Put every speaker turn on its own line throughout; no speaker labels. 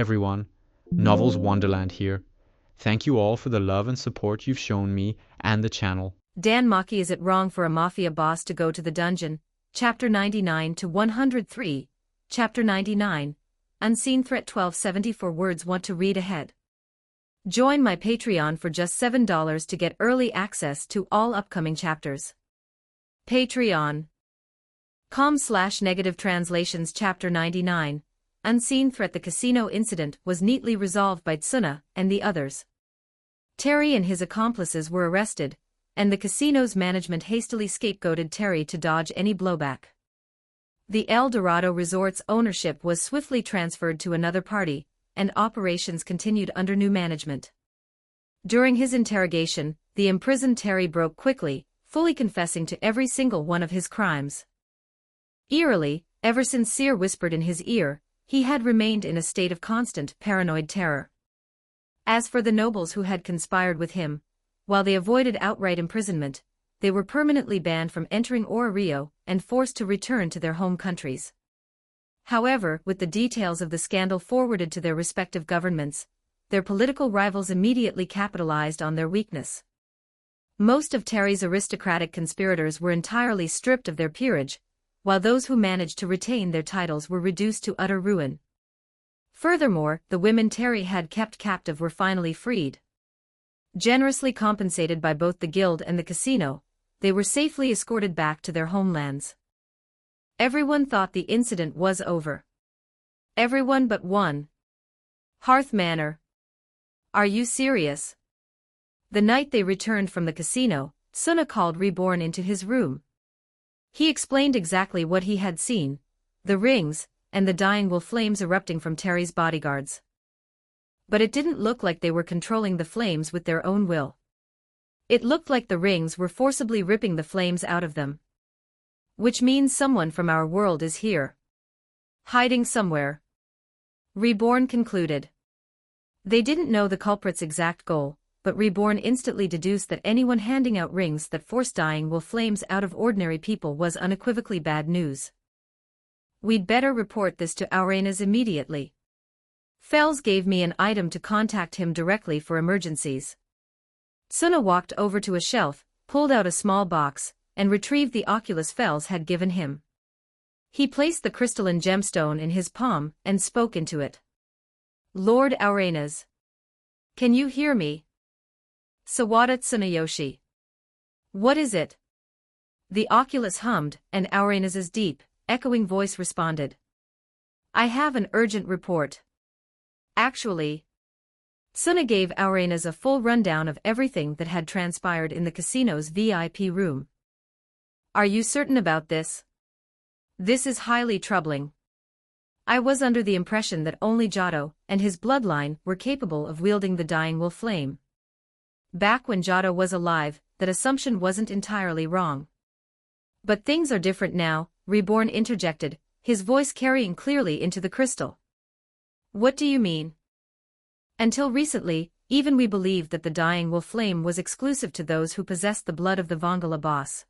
everyone, Novels Wonderland here. Thank you all for the love and support you've shown me and the channel.
DanMachi, is it wrong for a mafia boss to go to the dungeon? Chapter 99 to 103. Chapter 99. Unseen Threat. 1274 words. Want to read ahead? Join my Patreon for just $7 to get early access to all upcoming chapters. Patreon.com/negative translations. Chapter 99. Unseen Threat. The casino incident was neatly resolved by Tsuna and the others. Terry and his accomplices were arrested, and the casino's management hastily scapegoated Terry to dodge any blowback. The El Dorado Resort's ownership was swiftly transferred to another party, and operations continued under new management. During his interrogation, the imprisoned Terry broke quickly, fully confessing to every single one of his crimes. Eerily, ever since Seer whispered in his ear, he had remained in a state of constant, paranoid terror. As for the nobles who had conspired with him, while they avoided outright imprisonment, they were permanently banned from entering Ora Rio and forced to return to their home countries. However, with the details of the scandal forwarded to their respective governments, their political rivals immediately capitalized on their weakness. Most of Terry's aristocratic conspirators were entirely stripped of their peerage, while those who managed to retain their titles were reduced to utter ruin. Furthermore, the women Terry had kept captive were finally freed. Generously compensated by both the guild and the casino, they were safely escorted back to their homelands. Everyone thought the incident was over. Everyone but one. Hearth Manor. Are you serious? The night they returned from the casino, Tsuna called Reborn into his room. He explained exactly what he had seen, the rings, and the dying wolf flames erupting from Terry's bodyguards. But it didn't look like they were controlling the flames with their own will. It looked like the rings were forcibly ripping the flames out of them. Which means someone from our world is here. Hiding somewhere. Reborn concluded. They didn't know the culprit's exact goal, but Reborn instantly deduced that anyone handing out rings that forced dying wolf flames out of ordinary people was unequivocally bad news. We'd better report this to Arenas immediately. Fells gave me an item to contact him directly for emergencies. Tsuna walked over to a shelf, pulled out a small box, and retrieved the oculus Fells had given him. He placed the crystalline gemstone in his palm and spoke into it. Lord Arenas. Can you hear me? Sawada Tsunayoshi. What is it? The oculus hummed, and Arenas's deep, echoing voice responded. I have an urgent report. Actually, Tsuna gave Arenas a full rundown of everything that had transpired in the casino's VIP room. Are you certain about this? This is highly troubling. I was under the impression that only Giotto and his bloodline were capable of wielding the dying wolf flame. Back when Giotto was alive, that assumption wasn't entirely wrong. But things are different now, Reborn interjected, his voice carrying clearly into the crystal. What do you mean? Until recently, even we believed that the dying wolf flame was exclusive to those who possessed the blood of the Vongala boss.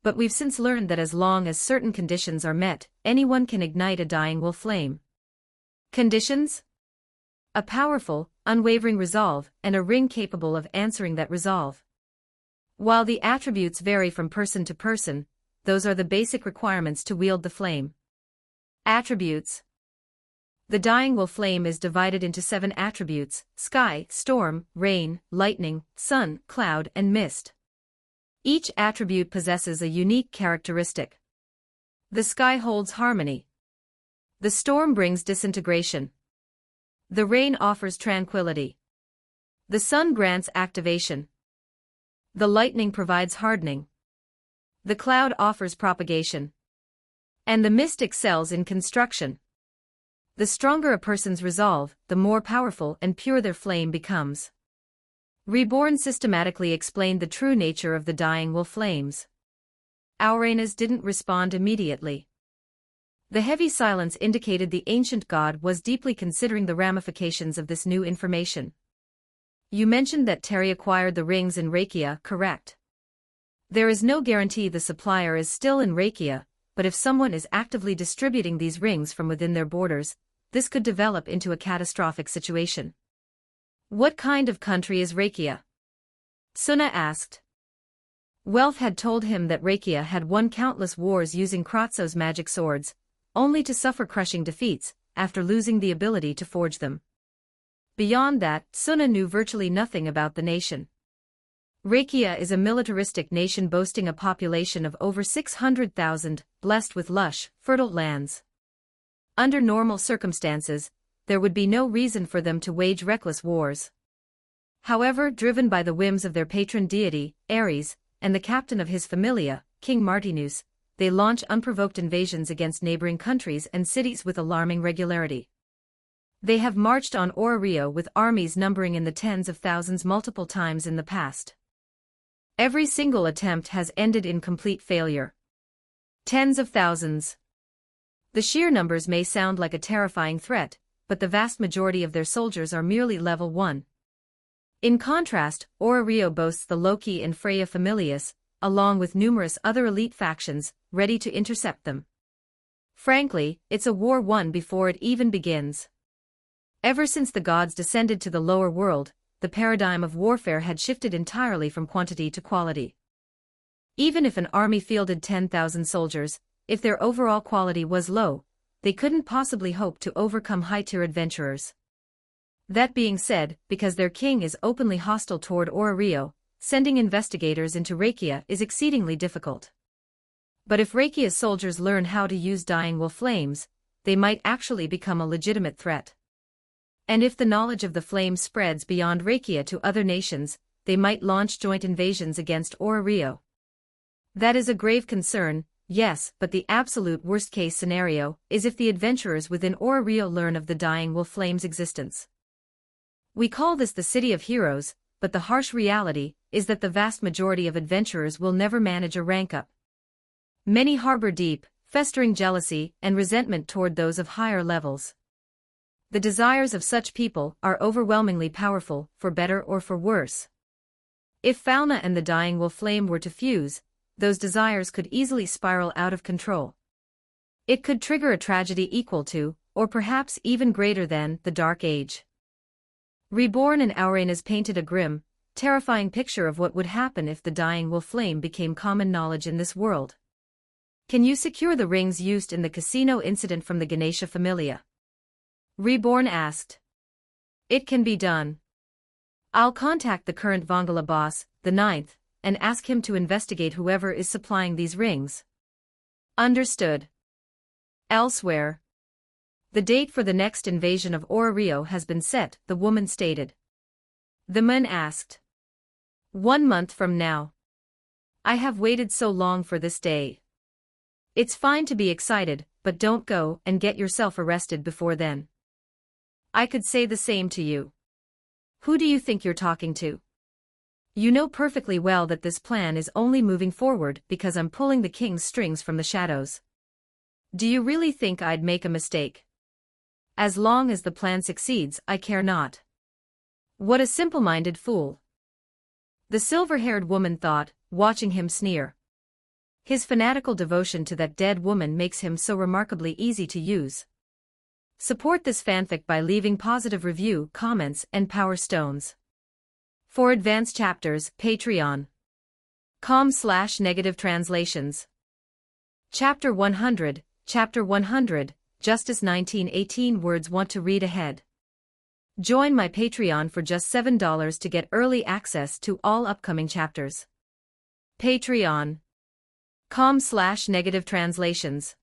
But we've since learned that as long as certain conditions are met, anyone can ignite a dying wolf flame. Conditions? A powerful, unwavering resolve, and a ring capable of answering that resolve. While the attributes vary from person to person, those are the basic requirements to wield the flame. Attributes. The dying wolf flame is divided into 7 attributes: sky, storm, rain, lightning, sun, cloud, and mist. Each attribute possesses a unique characteristic. The sky holds harmony. The storm brings disintegration. The rain offers tranquility. The sun grants activation. The lightning provides hardening. The cloud offers propagation. And the mist excels in construction. The stronger a person's resolve, the more powerful and pure their flame becomes. Reborn systematically explained the true nature of the dying wolf flames. Arenas didn't respond immediately. The heavy silence indicated the ancient god was deeply considering the ramifications of this new information. You mentioned that Terry acquired the rings in Rakia, correct? There is no guarantee the supplier is still in Rakia, but if someone is actively distributing these rings from within their borders, this could develop into a catastrophic situation. What kind of country is Rakia? Suna asked. Welf had told him that Rakia had won countless wars using Kratzo's magic swords, only to suffer crushing defeats, after losing the ability to forge them. Beyond that, Suna knew virtually nothing about the nation. Rakia is a militaristic nation boasting a population of over 600,000, blessed with lush, fertile lands. Under normal circumstances, there would be no reason for them to wage reckless wars. However, driven by the whims of their patron deity, Ares, and the captain of his familia, King Martinus, they launch unprovoked invasions against neighboring countries and cities with alarming regularity. They have marched on Rio with armies numbering in the tens of thousands multiple times in the past. Every single attempt has ended in complete failure. Tens of thousands. The sheer numbers may sound like a terrifying threat, but the vast majority of their soldiers are merely level 1. In contrast, Rio boasts the Loki and Freya Familius, along with numerous other elite factions, ready to intercept them. Frankly, it's a war won before it even begins. Ever since the gods descended to the lower world, the paradigm of warfare had shifted entirely from quantity to quality. Even if an army fielded 10,000 soldiers, if their overall quality was low, they couldn't possibly hope to overcome high-tier adventurers. That being said, because their king is openly hostile toward Rio, sending investigators into Rakia is exceedingly difficult. But if Rakia's soldiers learn how to use dying wolf flames, they might actually become a legitimate threat. And if the knowledge of the flame spreads beyond Rakia to other nations, they might launch joint invasions against Rio. That is a grave concern, yes, but the absolute worst-case scenario is if the adventurers within Rio learn of the dying wolf flame's existence. We call this the City of Heroes, but the harsh reality is that the vast majority of adventurers will never manage a rank-up. Many harbor deep, festering jealousy and resentment toward those of higher levels. The desires of such people are overwhelmingly powerful, for better or for worse. If Fauna and the dying wolf flame were to fuse, those desires could easily spiral out of control. It could trigger a tragedy equal to, or perhaps even greater than, the Dark Age. Reborn and Aurena's painted a grim, terrifying picture of what would happen if the dying wolf flame became common knowledge in this world. Can you secure the rings used in the casino incident from the Ganesha Familia? Reborn asked. It can be done. I'll contact the current Vongala boss, the 9th, and ask him to investigate whoever is supplying these rings. Understood. Elsewhere. The date for the next invasion of Rio has been set, the woman stated. The man asked. 1 month from now. I have waited so long for this day. It's fine to be excited, but don't go and get yourself arrested before then. I could say the same to you. Who do you think you're talking to? You know perfectly well that this plan is only moving forward because I'm pulling the king's strings from the shadows. Do you really think I'd make a mistake? As long as the plan succeeds, I care not. What a simple-minded fool. The silver-haired woman thought, watching him sneer. His fanatical devotion to that dead woman makes him so remarkably easy to use. Support this fanfic by leaving positive review, comments, and power stones. For advanced chapters, Patreon.com/negative translations. Chapter 100, Chapter 100, Justice 1918 words want to read ahead. Join my Patreon for just $7 to get early access to all upcoming chapters. Patreon.com/negative translations.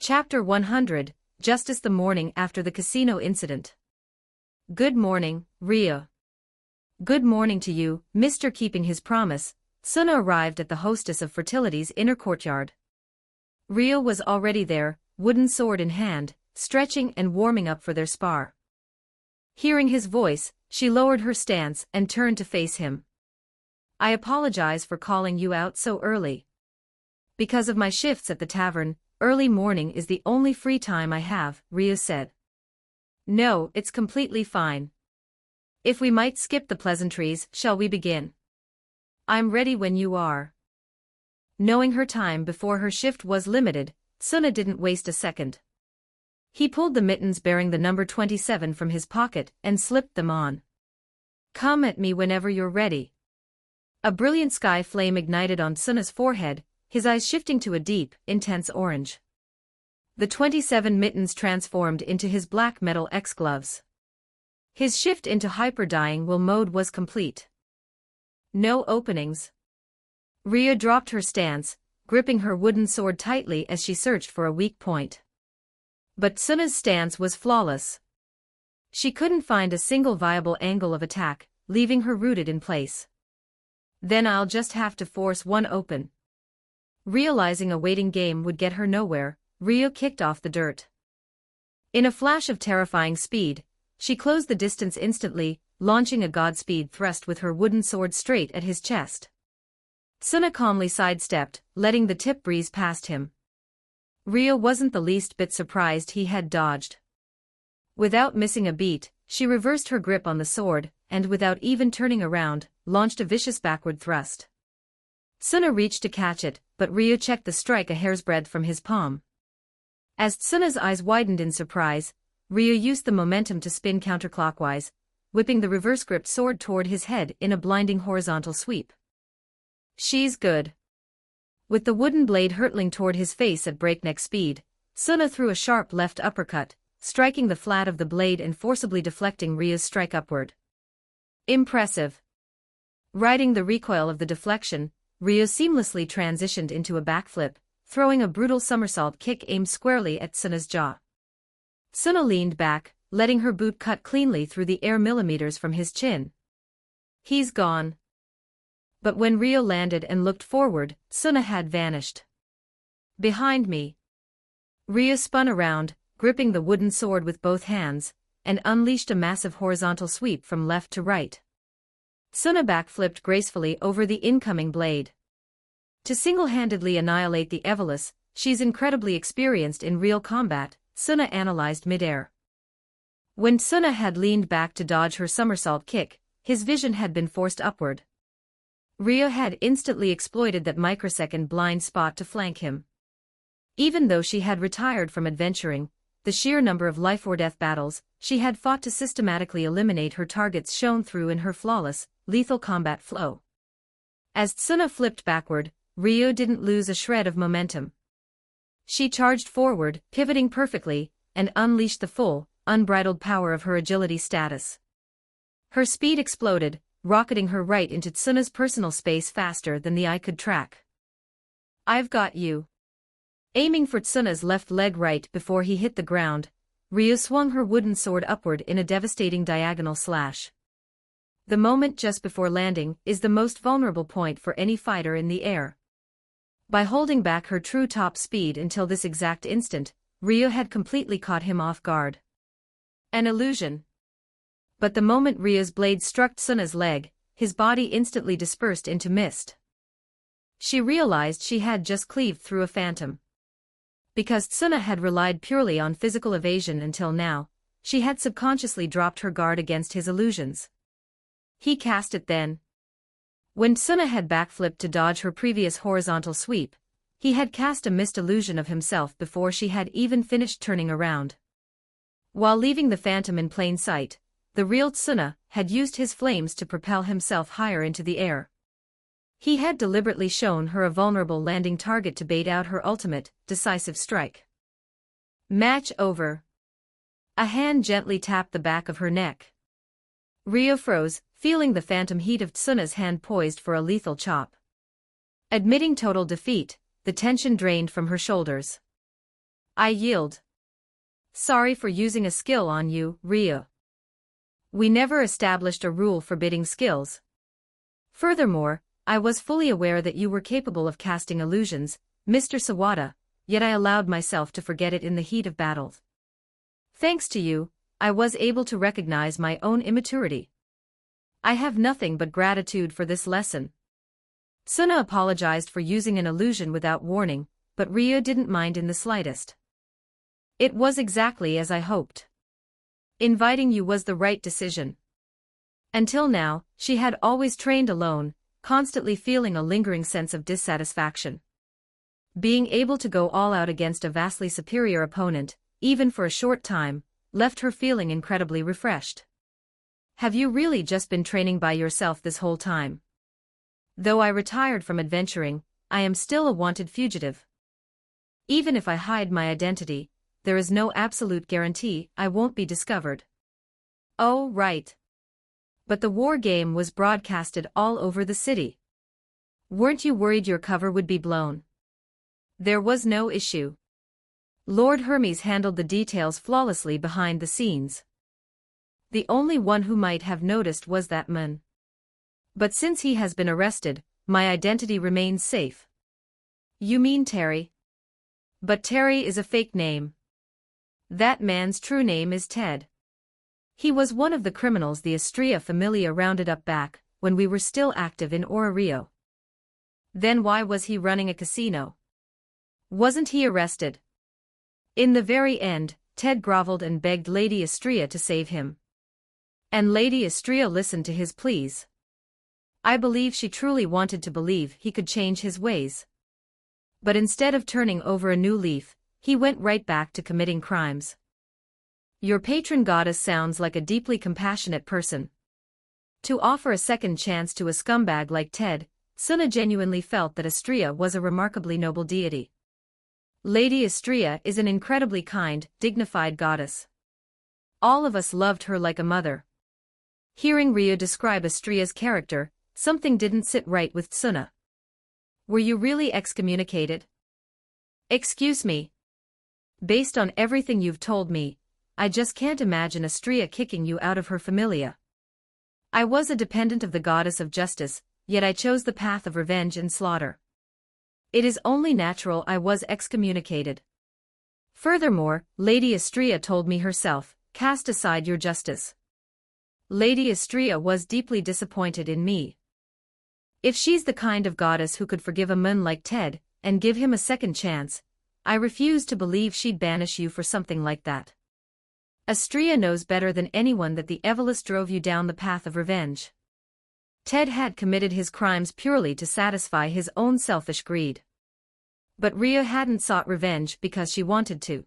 Chapter 100, Justice the morning after the casino incident. Good morning, Ria. Good morning to you, Mr. Keeping his promise. Suna arrived at the hostess of Fertility's inner courtyard. Ria was already there, wooden sword in hand, stretching and warming up for their spar. Hearing his voice, she lowered her stance and turned to face him. I apologize for calling you out so early. Because of my shifts at the tavern, early morning is the only free time I have, Ria said. No, it's completely fine. If we might skip the pleasantries, shall we begin? I'm ready when you are. Knowing her time before her shift was limited, Suna didn't waste a second. He pulled the mittens bearing the number 27 from his pocket and slipped them on. "Come at me whenever you're ready." A brilliant sky flame ignited on Suna's forehead, his eyes shifting to a deep, intense orange. The 27 mittens transformed into his black metal X-gloves. His shift into hyper-dying will mode was complete. No openings. Rhea dropped her stance, gripping her wooden sword tightly as she searched for a weak point. But Suna's stance was flawless. She couldn't find a single viable angle of attack, leaving her rooted in place. "Then I'll just have to force one open." Realizing a waiting game would get her nowhere, Rhea kicked off the dirt. In a flash of terrifying speed, she closed the distance instantly, launching a Godspeed thrust with her wooden sword straight at his chest. Suna calmly sidestepped, letting the tip breeze past him. Rhea wasn't the least bit surprised he had dodged. Without missing a beat, she reversed her grip on the sword, and without even turning around, launched a vicious backward thrust. Suna reached to catch it, but Rhea checked the strike a hair's breadth from his palm. As Suna's eyes widened in surprise, Rhea used the momentum to spin counterclockwise, whipping the reverse-gripped sword toward his head in a blinding horizontal sweep. "She's good." With the wooden blade hurtling toward his face at breakneck speed, Suna threw a sharp left uppercut, striking the flat of the blade and forcibly deflecting Rhea's strike upward. Impressive. Riding the recoil of the deflection, Rhea seamlessly transitioned into a backflip, throwing a brutal somersault kick aimed squarely at Suna's jaw. Suna leaned back, letting her boot cut cleanly through the air millimeters from his chin. "He's gone." But when Rhea landed and looked forward, Suna had vanished. "Behind me." Rhea spun around, gripping the wooden sword with both hands, and unleashed a massive horizontal sweep from left to right. Suna backflipped gracefully over the incoming blade. To single-handedly annihilate the Evolus, she's incredibly experienced in real combat, Suna analyzed midair. When Suna had leaned back to dodge her somersault kick, his vision had been forced upward. Rhea had instantly exploited that microsecond blind spot to flank him. Even though she had retired from adventuring, the sheer number of life-or-death battles she had fought to systematically eliminate her targets shone through in her flawless, lethal combat flow. As Suna flipped backward, Rhea didn't lose a shred of momentum. She charged forward, pivoting perfectly, and unleashed the full, unbridled power of her agility status. Her speed exploded, rocketing her right into Tsuna's personal space faster than the eye could track. "I've got you." Aiming for Tsuna's left leg right before he hit the ground, Rhea swung her wooden sword upward in a devastating diagonal slash. The moment just before landing is the most vulnerable point for any fighter in the air. By holding back her true top speed until this exact instant, Rhea had completely caught him off guard. An illusion. But the moment Rhea's blade struck Suna's leg, his body instantly dispersed into mist. She realized she had just cleaved through a phantom. Because Suna had relied purely on physical evasion until now, she had subconsciously dropped her guard against his illusions. He cast it then. When Suna had backflipped to dodge her previous horizontal sweep, he had cast a mist illusion of himself before she had even finished turning around. While leaving the phantom in plain sight, the real Suna had used his flames to propel himself higher into the air. He had deliberately shown her a vulnerable landing target to bait out her ultimate, decisive strike. Match over. A hand gently tapped the back of her neck. Rhea froze, feeling the phantom heat of Tsuna's hand poised for a lethal chop. Admitting total defeat, the tension drained from her shoulders. "I yield. Sorry for using a skill on you, Rhea. We never established a rule forbidding skills. Furthermore, I was fully aware that you were capable of casting illusions, Mr. Sawada, yet I allowed myself to forget it in the heat of battle. Thanks to you, I was able to recognize my own immaturity. I have nothing but gratitude for this lesson." Suna apologized for using an illusion without warning, but Rhea didn't mind in the slightest. "It was exactly as I hoped. Inviting you was the right decision." Until now, she had always trained alone, constantly feeling a lingering sense of dissatisfaction. Being able to go all out against a vastly superior opponent, even for a short time, left her feeling incredibly refreshed. Have you really just been training by yourself this whole time? Though I retired from adventuring, I am still a wanted fugitive. Even if I hide my identity, there is no absolute guarantee I won't be discovered. Oh, right. But the war game was broadcasted all over the city. Weren't you worried your cover would be blown? There was no issue. Lord Hermes handled the details flawlessly behind the scenes. The only one who might have noticed was that man. But since he has been arrested, my identity remains safe. You mean Terry? But Terry is a fake name. That man's true name is Ted. He was one of the criminals the Estrella Familia rounded up back when we were still active in Ora Rio. Then why was he running a casino? Wasn't he arrested? In the very end, Ted groveled and begged Lady Estrella to save him. And Lady Estrella listened to his pleas. I believe she truly wanted to believe he could change his ways. But instead of turning over a new leaf, he went right back to committing crimes. Your patron goddess sounds like a deeply compassionate person. To offer a second chance to a scumbag like Ted, Suna genuinely felt that Estrella was a remarkably noble deity. Lady Estrella is an incredibly kind, dignified goddess. All of us loved her like a mother. Hearing Rio describe Estrella's character, something didn't sit right with Suna. Were you really excommunicated? Excuse me. Based on everything you've told me, I just can't imagine Estrella kicking you out of her familia. I was a dependent of the goddess of justice, yet I chose the path of revenge and slaughter. It is only natural I was excommunicated. Furthermore, Lady Estrella told me herself, cast aside your justice. Lady Estrella was deeply disappointed in me. If she's the kind of goddess who could forgive a man like Ted, and give him a second chance, I refuse to believe she'd banish you for something like that. Estrella knows better than anyone that the Evelys drove you down the path of revenge. Ted had committed his crimes purely to satisfy his own selfish greed. But Ria hadn't sought revenge because she wanted to.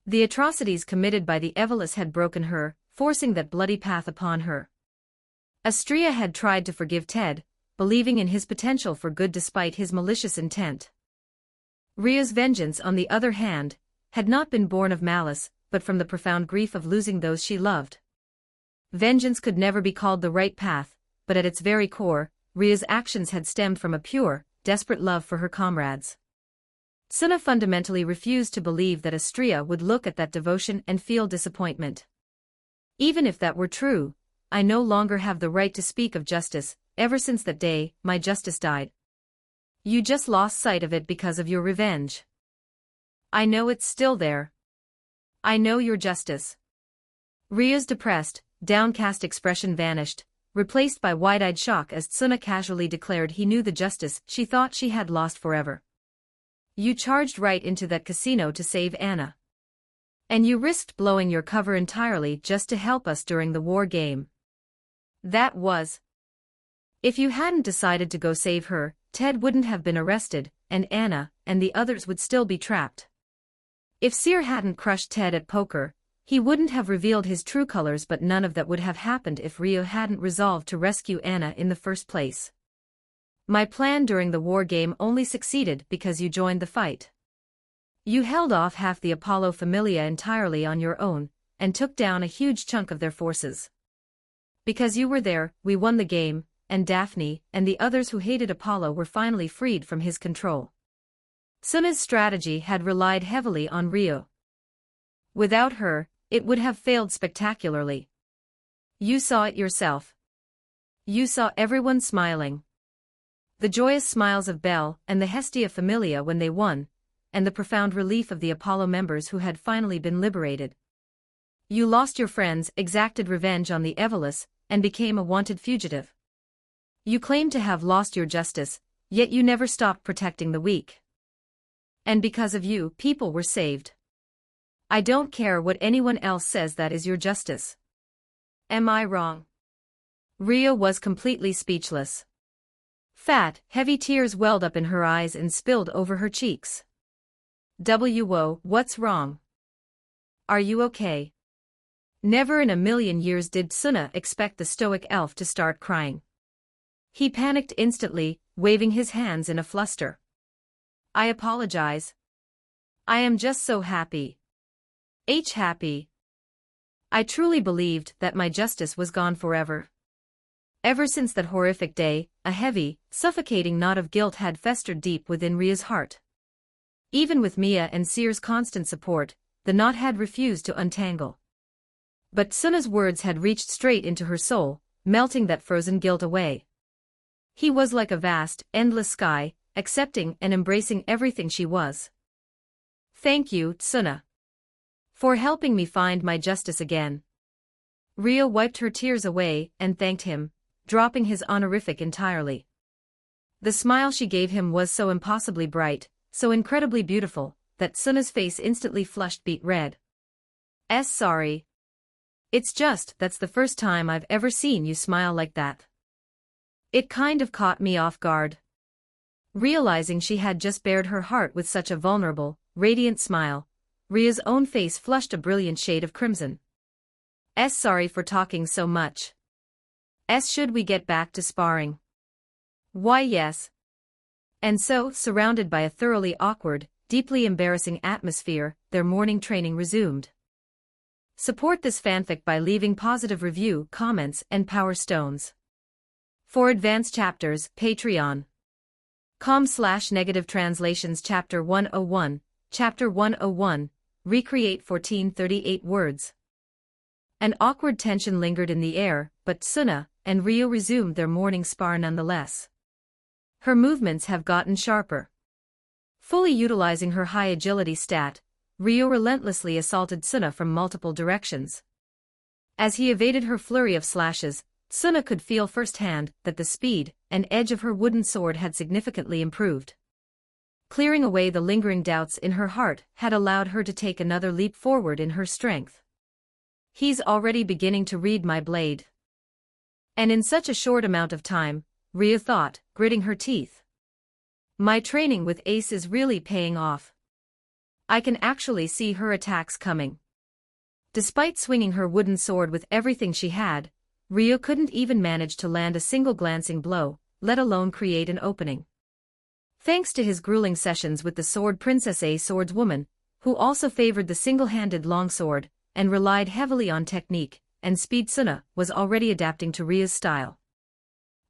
The atrocities committed by the Evelys had broken her, forcing that bloody path upon her. Estrella had tried to forgive Ted, believing in his potential for good despite his malicious intent. Ria's vengeance, on the other hand, had not been born of malice, but from the profound grief of losing those she loved. Vengeance could never be called the right path, but at its very core, Ria's actions had stemmed from a pure, desperate love for her comrades. Suna fundamentally refused to believe that Estrella would look at that devotion and feel disappointment. Even if that were true, I no longer have the right to speak of justice. Ever since that day, my justice died. You just lost sight of it because of your revenge. I know it's still there. I know your justice. Ria's depressed, downcast expression vanished, replaced by wide-eyed shock as Suna casually declared he knew the justice she thought she had lost forever. You charged right into that casino to save Anna. And you risked blowing your cover entirely just to help us during the war game. That was... If you hadn't decided to go save her, Ted wouldn't have been arrested, and Anna and the others would still be trapped. If Seer hadn't crushed Ted at poker, he wouldn't have revealed his true colors, but none of that would have happened if Rio hadn't resolved to rescue Anna in the first place. My plan during the war game only succeeded because you joined the fight. You held off half the Apollo Familia entirely on your own, and took down a huge chunk of their forces. Because you were there, we won the game, and Daphne and the others who hated Apollo were finally freed from his control. Suna's strategy had relied heavily on Rio. Without her, it would have failed spectacularly. You saw it yourself. You saw everyone smiling. The joyous smiles of Belle and the Hestia Familia when they won, and the profound relief of the Apollo members who had finally been liberated. You lost your friends, exacted revenge on the Evelys, and became a wanted fugitive. You claimed to have lost your justice, yet you never stopped protecting the weak. And because of you, people were saved. I don't care what anyone else says, that is your justice. Am I wrong? Rio was completely speechless. Fat, heavy tears welled up in her eyes and spilled over her cheeks. Whoa, what's wrong? Are you okay? Never in a million years did Suna expect the stoic elf to start crying. He panicked instantly, waving his hands in a fluster. I apologize. I am just so happy. Happy. I truly believed that my justice was gone forever. Ever since that horrific day, a heavy, suffocating knot of guilt had festered deep within Ria's heart. Even with Mia and Seer's constant support, the knot had refused to untangle. But Suna's words had reached straight into her soul, melting that frozen guilt away. He was like a vast, endless sky, accepting and embracing everything she was. Thank you, Suna, for helping me find my justice again. Ria wiped her tears away and thanked him, dropping his honorific entirely. The smile she gave him was so impossibly bright, so incredibly beautiful, that Suna's face instantly flushed beet red. Sorry. It's just that's the first time I've ever seen you smile like that. It kind of caught me off guard. Realizing she had just bared her heart with such a vulnerable, radiant smile, Ria's own face flushed a brilliant shade of crimson. Sorry for talking so much. Should we get back to sparring? Why yes. And so, surrounded by a thoroughly awkward, deeply embarrassing atmosphere, their morning training resumed. Support this fanfic by leaving positive review, comments, and power stones. For advanced chapters, Patreon.com/negative translations Chapter 101, Chapter 101, Recreate 1438 words. An awkward tension lingered in the air, but Suna and Rio resumed their morning spar nonetheless. Her movements have gotten sharper. Fully utilizing her high agility stat, Rio relentlessly assaulted Suna from multiple directions. As he evaded her flurry of slashes, Suna could feel firsthand that the speed and edge of her wooden sword had significantly improved. Clearing away the lingering doubts in her heart had allowed her to take another leap forward in her strength. He's already beginning to read my blade. And in such a short amount of time, Ria thought, gritting her teeth. My training with Ace is really paying off. I can actually see her attacks coming. Despite swinging her wooden sword with everything she had, Rio couldn't even manage to land a single glancing blow, let alone create an opening. Thanks to his grueling sessions with the Sword Princess, a swordswoman, who also favored the single-handed longsword, and relied heavily on technique and speed, Suna was already adapting to Ria's style.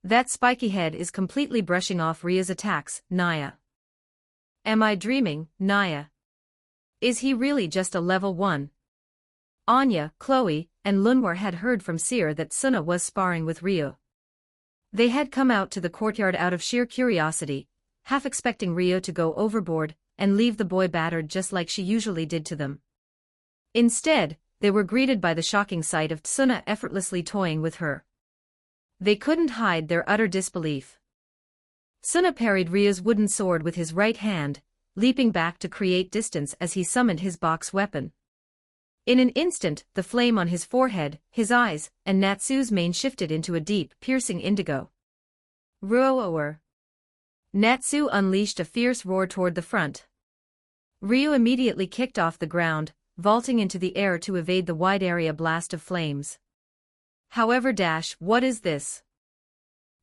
That spiky head is completely brushing off Ria's attacks, Naya. Am I dreaming, Naya? Is he really just a level 1? Anya, Chloe, and Lunwar had heard from Seer that Suna was sparring with Rio. They had come out to the courtyard out of sheer curiosity, half expecting Rio to go overboard and leave the boy battered just like she usually did to them. Instead, they were greeted by the shocking sight of Suna effortlessly toying with her. They couldn't hide their utter disbelief. Suna parried Rio's wooden sword with his right hand, leaping back to create distance as he summoned his box weapon. In an instant, the flame on his forehead, his eyes, and Natsu's mane shifted into a deep, piercing indigo. Roar! Natsu unleashed a fierce roar toward the front. Rio immediately kicked off the ground, vaulting into the air to evade the wide area blast of flames. However, what is this?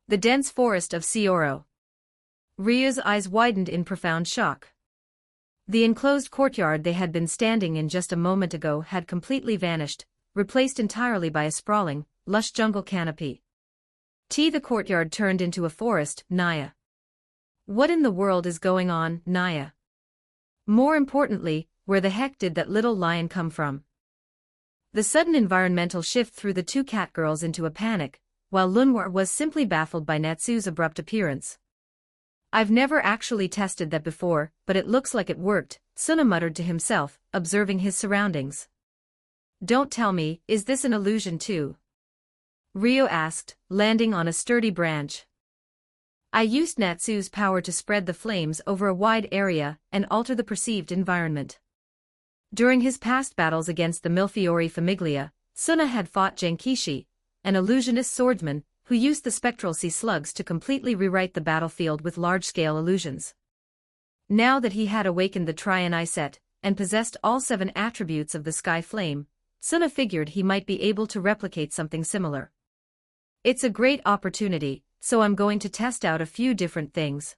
The dense forest of Seoro. Rio's eyes widened in profound shock. The enclosed courtyard they had been standing in just a moment ago had completely vanished, replaced entirely by a sprawling, lush jungle canopy. The courtyard turned into a forest, Naya. What in the world is going on, Naya? More importantly, where the heck did that little lion come from? The sudden environmental shift threw the two catgirls into a panic, while Lunwar was simply baffled by Natsu's abrupt appearance. I've never actually tested that before, but it looks like it worked, Suna muttered to himself, observing his surroundings. Don't tell me, is this an illusion too? Rio asked, landing on a sturdy branch. I used Natsu's power to spread the flames over a wide area and alter the perceived environment. During his past battles against the Milfiori Famiglia, Suna had fought Genkishi, an illusionist swordsman, who used the spectral sea slugs to completely rewrite the battlefield with large-scale illusions. Now that he had awakened the Trian Iset, and possessed all 7 attributes of the sky flame, Suna figured he might be able to replicate something similar. It's a great opportunity, so I'm going to test out a few different things.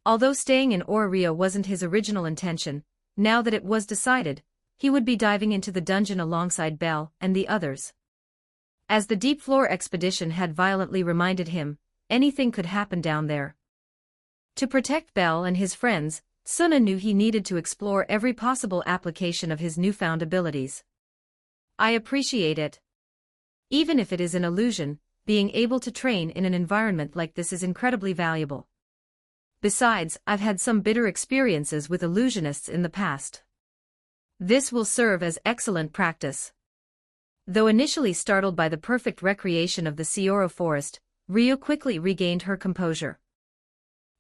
Although staying in Rio wasn't his original intention, now that it was decided, he would be diving into the dungeon alongside Belle and the others. As the deep floor expedition had violently reminded him, anything could happen down there. To protect Belle and his friends, Suna knew he needed to explore every possible application of his newfound abilities. I appreciate it. Even if it is an illusion, being able to train in an environment like this is incredibly valuable. Besides, I've had some bitter experiences with illusionists in the past. This will serve as excellent practice. Though initially startled by the perfect recreation of the Seoro forest, Rio quickly regained her composure.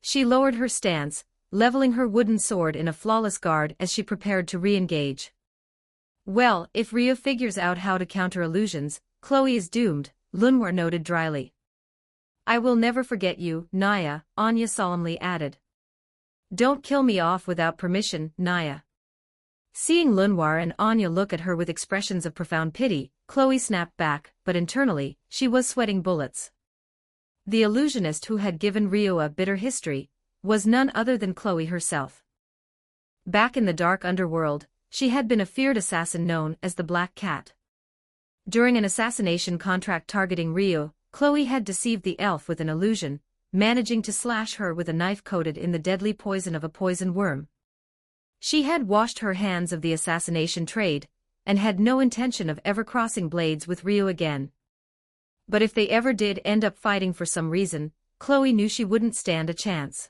She lowered her stance, leveling her wooden sword in a flawless guard as she prepared to re-engage. Well, if Rio figures out how to counter illusions, Chloe is doomed, Lunwar noted dryly. I will never forget you, Naya, Anya solemnly added. Don't kill me off without permission, Naya. Seeing Lunwar and Anya look at her with expressions of profound pity, Chloe snapped back, but internally, she was sweating bullets. The illusionist who had given Rio a bitter history was none other than Chloe herself. Back in the dark underworld, she had been a feared assassin known as the Black Cat. During an assassination contract targeting Rio, Chloe had deceived the elf with an illusion, managing to slash her with a knife coated in the deadly poison of a poison worm. She had washed her hands of the assassination trade, and had no intention of ever crossing blades with Rio again. But if they ever did end up fighting for some reason, Chloe knew she wouldn't stand a chance.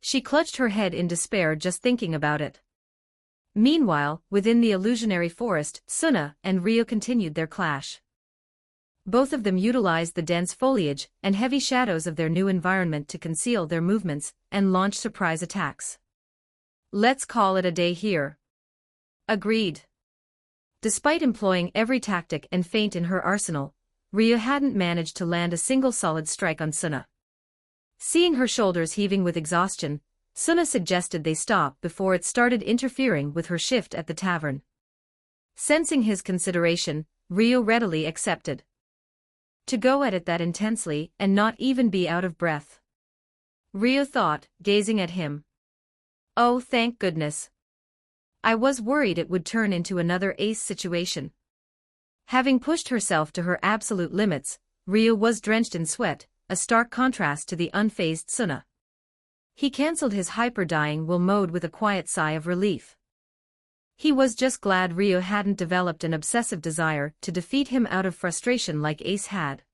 She clutched her head in despair just thinking about it. Meanwhile, within the illusionary forest, Suna and Rio continued their clash. Both of them utilized the dense foliage and heavy shadows of their new environment to conceal their movements and launch surprise attacks. Let's call it a day here. Agreed. Despite employing every tactic and feint in her arsenal, Rio hadn't managed to land a single solid strike on Suna. Seeing her shoulders heaving with exhaustion, Suna suggested they stop before it started interfering with her shift at the tavern. Sensing his consideration, Rio readily accepted. To go at it that intensely and not even be out of breath. Rio thought, gazing at him. Oh, thank goodness. I was worried it would turn into another ace situation. Having pushed herself to her absolute limits, Rio was drenched in sweat, a stark contrast to the unfazed Suna. He cancelled his hyper-dying will mode with a quiet sigh of relief. He was just glad Rio hadn't developed an obsessive desire to defeat him out of frustration like Ace had.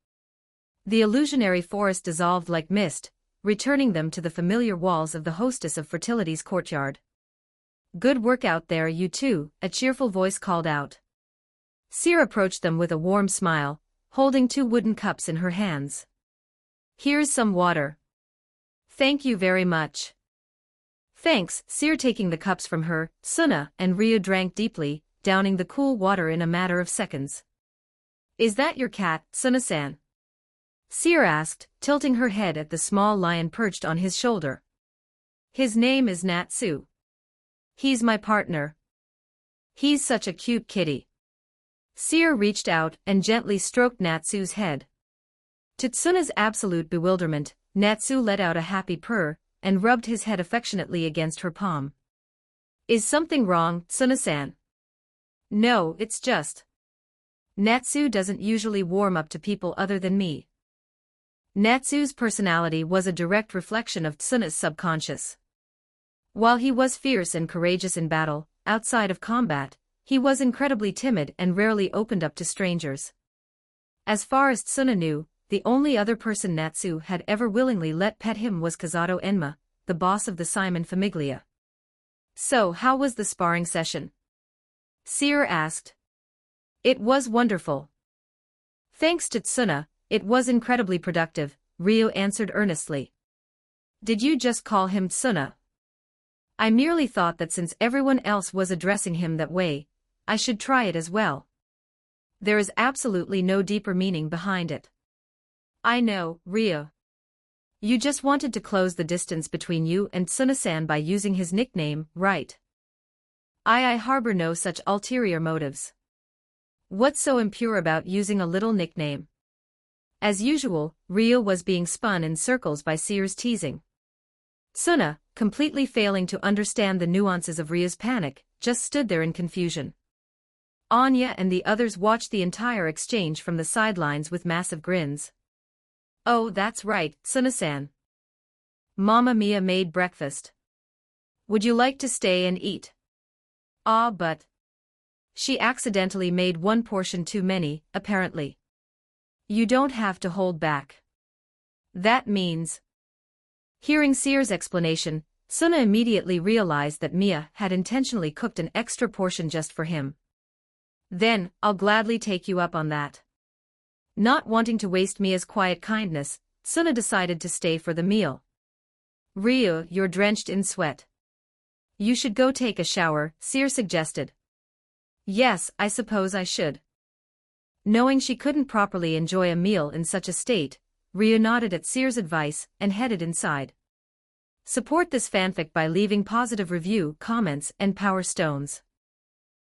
The illusionary forest dissolved like mist, returning them to the familiar walls of the hostess of fertility's courtyard. Good work out there, you two, a cheerful voice called out. Seer approached them with a warm smile, holding 2 wooden cups in her hands. Here's some water. Thank you very much. Thanks, Seer taking the cups from her, Suna and Rio drank deeply, downing the cool water in a matter of seconds. Is that your cat, Suna-san? Seer asked, tilting her head at the small lion perched on his shoulder. His name is Natsu. He's my partner. He's such a cute kitty. Seer reached out and gently stroked Natsu's head. To Tsuna's absolute bewilderment, Natsu let out a happy purr, and rubbed his head affectionately against her palm. Is something wrong, Suna-san? No, it's just. Natsu doesn't usually warm up to people other than me. Natsu's personality was a direct reflection of Tsuna's subconscious. While he was fierce and courageous in battle, outside of combat, he was incredibly timid and rarely opened up to strangers. As far as Tsuna knew, the only other person Natsu had ever willingly let pet him was Kazato Enma, the boss of the Simon Famiglia. So how was the sparring session? Seer asked. It was wonderful. Thanks to Tsuna, it was incredibly productive, Rio answered earnestly. Did you just call him Tsuna? I merely thought that since everyone else was addressing him that way, I should try it as well. There is absolutely no deeper meaning behind it. I know, Rio. You just wanted to close the distance between you and Tsuna-san by using his nickname, right? I harbor no such ulterior motives. What's so impure about using a little nickname? As usual, Ryo was being spun in circles by Seer's teasing. Suna, completely failing to understand the nuances of Ryo's panic, just stood there in confusion. Anya and the others watched the entire exchange from the sidelines with massive grins. Oh, that's right, Suna-san. Mama Mia made breakfast. Would you like to stay and eat? Ah, but... She accidentally made one portion too many, apparently. You don't have to hold back. That means... Hearing Seer's explanation, Suna immediately realized that Mia had intentionally cooked an extra portion just for him. Then, I'll gladly take you up on that. Not wanting to waste Mia's quiet kindness, Suna decided to stay for the meal. Ryo, you're drenched in sweat. You should go take a shower, Seer suggested. Yes, I suppose I should. Knowing she couldn't properly enjoy a meal in such a state, Ryo nodded at Seer's advice and headed inside. Support this fanfic by leaving positive review, comments, and power stones.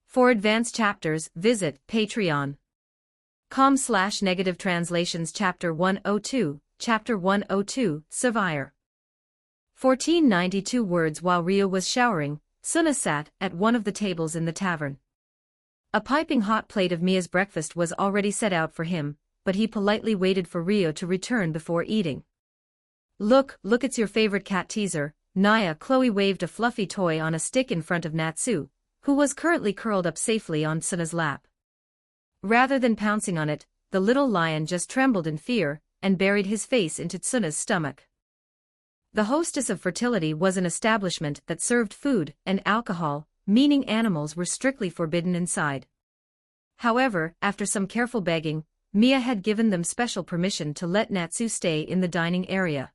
For advanced chapters, visit patreon.com/negative translations chapter 102, chapter 102, Severe. 1492 words. While Ryo was showering, Suna sat at one of the tables in the tavern. A piping hot plate of Mia's breakfast was already set out for him, but he politely waited for Ryo to return before eating. Look, it's your favorite cat teaser, Naya. Chloe waved a fluffy toy on a stick in front of Natsu, who was currently curled up safely on Suna's lap. Rather than pouncing on it, the little lion just trembled in fear and buried his face into Tsuna's stomach. The Hostess of Fertility was an establishment that served food and alcohol, meaning animals were strictly forbidden inside. However, after some careful begging, Mia had given them special permission to let Natsu stay in the dining area.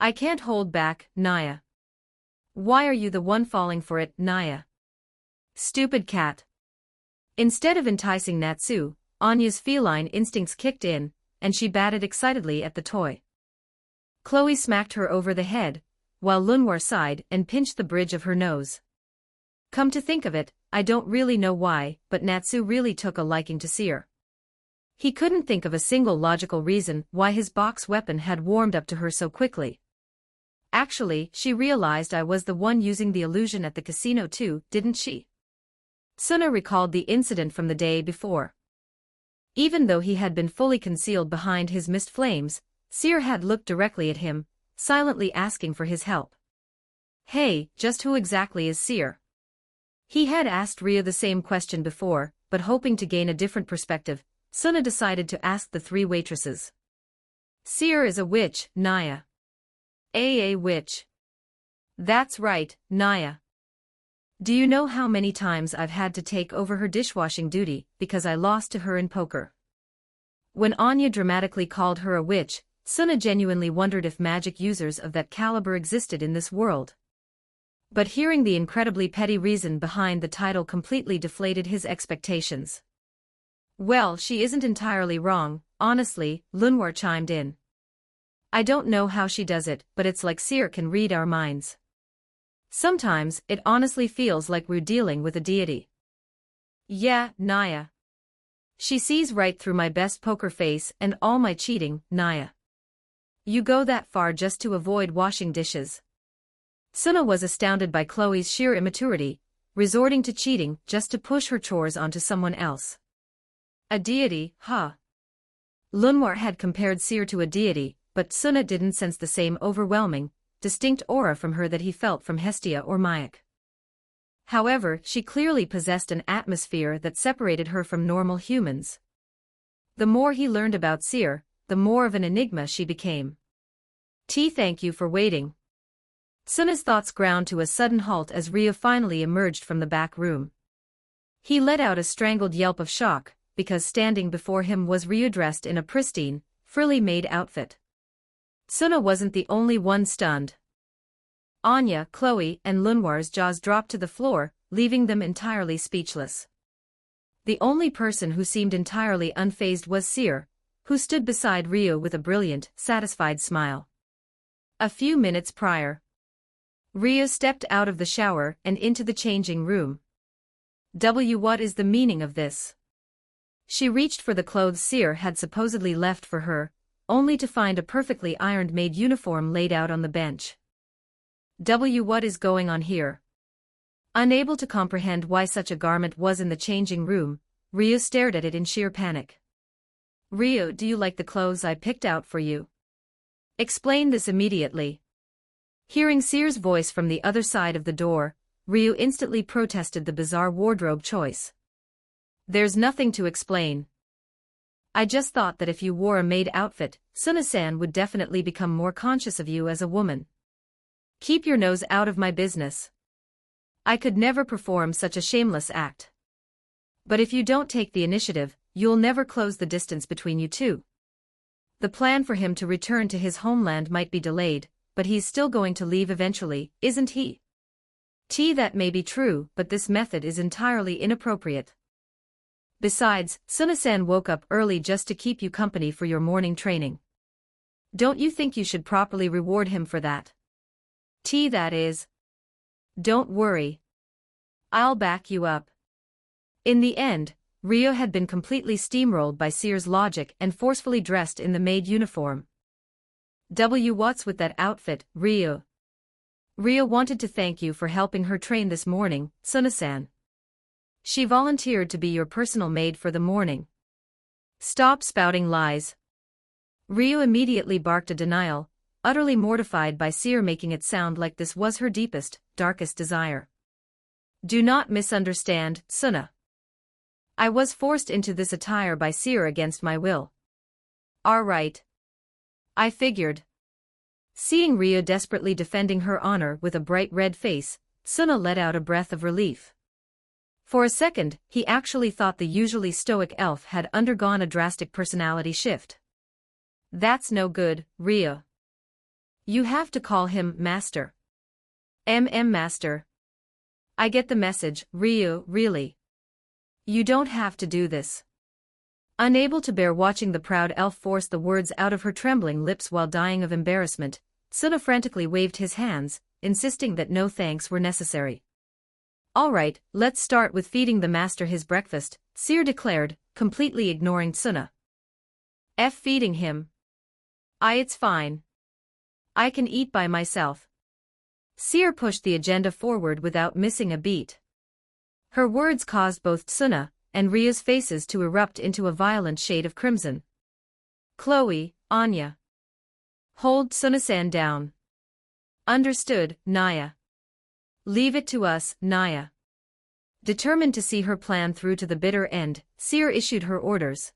I can't hold back, Naya. Why are you the one falling for it, Naya? Stupid cat. Instead of enticing Natsu, Anya's feline instincts kicked in, and she batted excitedly at the toy. Chloe smacked her over the head, while Lunwar sighed and pinched the bridge of her nose. Come to think of it, I don't really know why, but Natsu really took a liking to Seer. He couldn't think of a single logical reason why his box weapon had warmed up to her so quickly. Actually, she realized I was the one using the illusion at the casino too, didn't she? Suna recalled the incident from the day before. Even though he had been fully concealed behind his mist flames, Seer had looked directly at him, silently asking for his help. Hey, just who exactly is Seer? He had asked Ryo the same question before, but hoping to gain a different perspective, Suna decided to ask the three waitresses. Seer is a witch, Naya. A witch. That's right, Naya. Do you know how many times I've had to take over her dishwashing duty because I lost to her in poker? When Anya dramatically called her a witch, Suna genuinely wondered if magic users of that caliber existed in this world. But hearing the incredibly petty reason behind the title completely deflated his expectations. Well, she isn't entirely wrong, honestly, Lunwar chimed in. I don't know how she does it, but it's like Seer can read our minds. Sometimes, it honestly feels like we're dealing with a deity. Yeah, Naya. She sees right through my best poker face and all my cheating, Naya. You go that far just to avoid washing dishes. Suna was astounded by Chloe's sheer immaturity, resorting to cheating just to push her chores onto someone else. A deity, huh? Lunwar had compared Seer to a deity, but Suna didn't sense the same overwhelming, distinct aura from her that he felt from Hestia or Mayak. However, she clearly possessed an atmosphere that separated her from normal humans. The more he learned about Seer, the more of an enigma she became. Thank you for waiting. Suna's thoughts ground to a sudden halt as Ryo finally emerged from the back room. He let out a strangled yelp of shock, because standing before him was Ryo dressed in a pristine, frilly-made outfit. Suna wasn't the only one stunned. Anya, Chloe, and Lunwar's jaws dropped to the floor, leaving them entirely speechless. The only person who seemed entirely unfazed was Seer, who stood beside Ryo with a brilliant, satisfied smile. A few minutes prior, Ryo stepped out of the shower and into the changing room. What is the meaning of this? She reached for the clothes Seer had supposedly left for her, only to find a perfectly ironed maid uniform laid out on the bench. What is going on here? Unable to comprehend why such a garment was in the changing room, Ryo stared at it in sheer panic. Ryo, do you like the clothes I picked out for you? Explain this immediately. Hearing Seer's voice from the other side of the door, Ryo instantly protested the bizarre wardrobe choice. There's nothing to explain. I just thought that if you wore a maid outfit, Suna-san would definitely become more conscious of you as a woman. Keep your nose out of my business. I could never perform such a shameless act. But if you don't take the initiative, you'll never close the distance between you two. The plan for him to return to his homeland might be delayed, but he's still going to leave eventually, isn't he? That may be true, but this method is entirely inappropriate. Besides, Suna-san woke up early just to keep you company for your morning training. Don't you think you should properly reward him for that? That is. Don't worry. I'll back you up. In the end, Ryo had been completely steamrolled by Seer's logic and forcefully dressed in the maid uniform. What's with that outfit, Ryo? Ryo wanted to thank you for helping her train this morning, Suna-san. She volunteered to be your personal maid for the morning. Stop spouting lies. Ryo immediately barked a denial, utterly mortified by Seer making it sound like this was her deepest, darkest desire. Do not misunderstand, Suna. I was forced into this attire by Seer against my will. All right. I figured. Seeing Ryo desperately defending her honor with a bright red face, Suna let out a breath of relief. For a second, he actually thought the usually stoic elf had undergone a drastic personality shift. That's no good, Ryo. You have to call him Master. Master. I get the message, Ryo, really. You don't have to do this. Unable to bear watching the proud elf force the words out of her trembling lips while dying of embarrassment, Suna frantically waved his hands, insisting that no thanks were necessary. All right, let's start with feeding the master his breakfast, Seer declared, completely ignoring Suna. Feeding him? It's fine. I can eat by myself. Seer pushed the agenda forward without missing a beat. Her words caused both Suna and Ryo's faces to erupt into a violent shade of crimson. Chloe, Anya. Hold Suna-san down. Understood, Naya. Leave it to us, Naya. Determined to see her plan through to the bitter end, Seer issued her orders.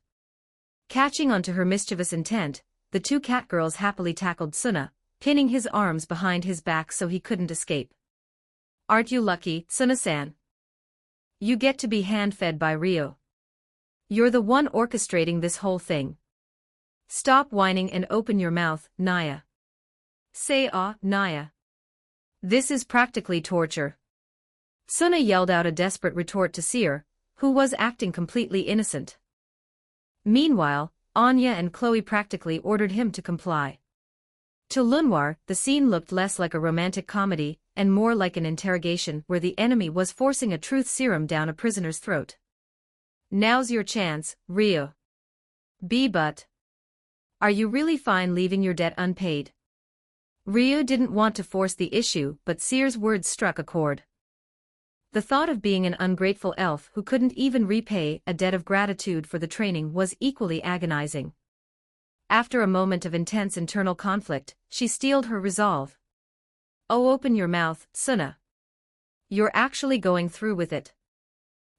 Catching onto her mischievous intent, the two catgirls happily tackled Suna, pinning his arms behind his back so he couldn't escape. Aren't you lucky, Suna-san? You get to be hand-fed by Ryo. You're the one orchestrating this whole thing. Stop whining and open your mouth, Naya. Say Naya. This is practically torture. Suna yelled out a desperate retort to Seer, who was acting completely innocent. Meanwhile, Anya and Chloe practically ordered him to comply. To Lunwar, the scene looked less like a romantic comedy, and more like an interrogation where the enemy was forcing a truth serum down a prisoner's throat. Now's your chance, Ryo. But. Are you really fine leaving your debt unpaid? Ryo didn't want to force the issue, but Seer's words struck a chord. The thought of being an ungrateful elf who couldn't even repay a debt of gratitude for the training was equally agonizing. After a moment of intense internal conflict, she steeled her resolve. Open your mouth, Suna. You're actually going through with it.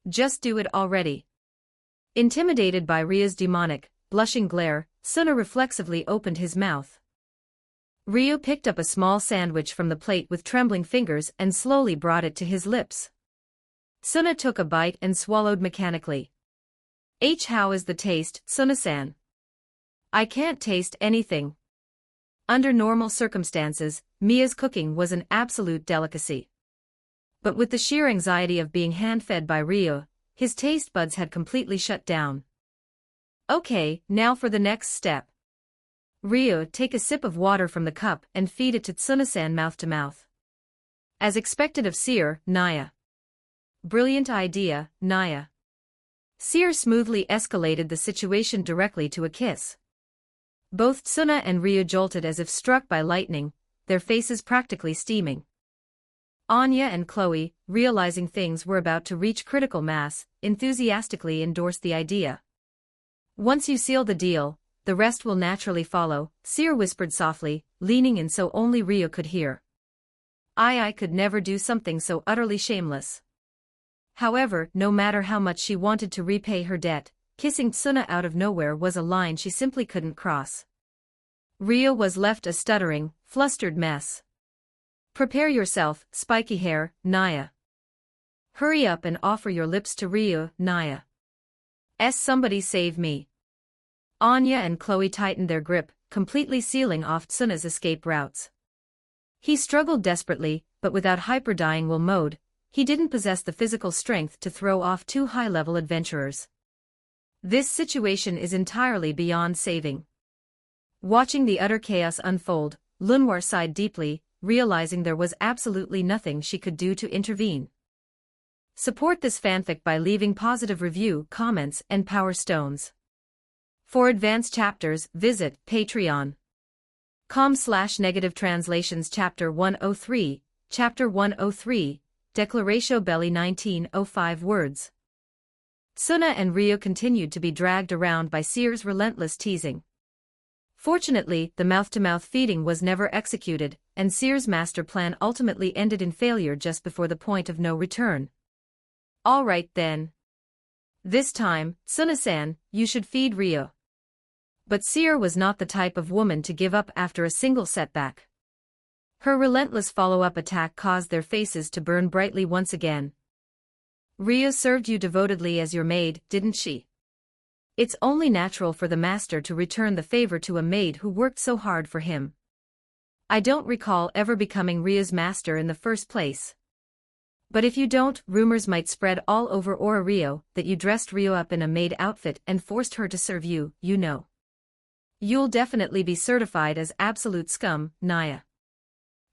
Just do it already. Intimidated by Ryo's demonic, blushing glare, Suna reflexively opened his mouth. Ryo picked up a small sandwich from the plate with trembling fingers and slowly brought it to his lips. Suna took a bite and swallowed mechanically. How is the taste, Suna-san? I can't taste anything. Under normal circumstances, Mia's cooking was an absolute delicacy. But with the sheer anxiety of being hand-fed by Ryo, his taste buds had completely shut down. Okay, now for the next step. Ryo, take a sip of water from the cup and feed it to Suna-san mouth to mouth. As expected of Seer, Naya. Brilliant idea, Naya. Seer smoothly escalated the situation directly to a kiss. Both Tsuna and Ryu jolted as if struck by lightning, their faces practically steaming. Anya and Chloe, realizing things were about to reach critical mass, enthusiastically endorsed the idea. Once you seal the deal, the rest will naturally follow, Seer whispered softly, leaning in so only Ryu could hear. I could never do something so utterly shameless. However, no matter how much she wanted to repay her debt, kissing Tsuna out of nowhere was a line she simply couldn't cross. Ryu was left a stuttering, flustered mess. Prepare yourself, spiky hair, Naya. Hurry up and offer your lips to Ryu, Naya. Somebody save me. Anya and Chloe tightened their grip, completely sealing off Tsuna's escape routes. He struggled desperately, but without hyper-dying will mode, he didn't possess the physical strength to throw off two high-level adventurers. This situation is entirely beyond saving. Watching the utter chaos unfold, Lunwar sighed deeply, realizing there was absolutely nothing she could do to intervene. Support this fanfic by leaving positive review, comments, and power stones. For advanced chapters, visit patreon.com/negative translations Chapter 103, Chapter 103, Declaratio Belli 1905 words. Tsuna and Ryu continued to be dragged around by Seer's relentless teasing. Fortunately, the mouth-to-mouth feeding was never executed, and Seer's master plan ultimately ended in failure just before the point of no return. All right then. This time, Tsuna-san, you should feed Ryu. But Seer was not the type of woman to give up after a single setback. Her relentless follow-up attack caused their faces to burn brightly once again. Ryu served you devotedly as your maid, didn't she? It's only natural for the master to return the favor to a maid who worked so hard for him. I don't recall ever becoming Ryu's master in the first place. But if you don't, rumors might spread all over Rio that you dressed Ryu up in a maid outfit and forced her to serve you, you know. You'll definitely be certified as absolute scum, Naya.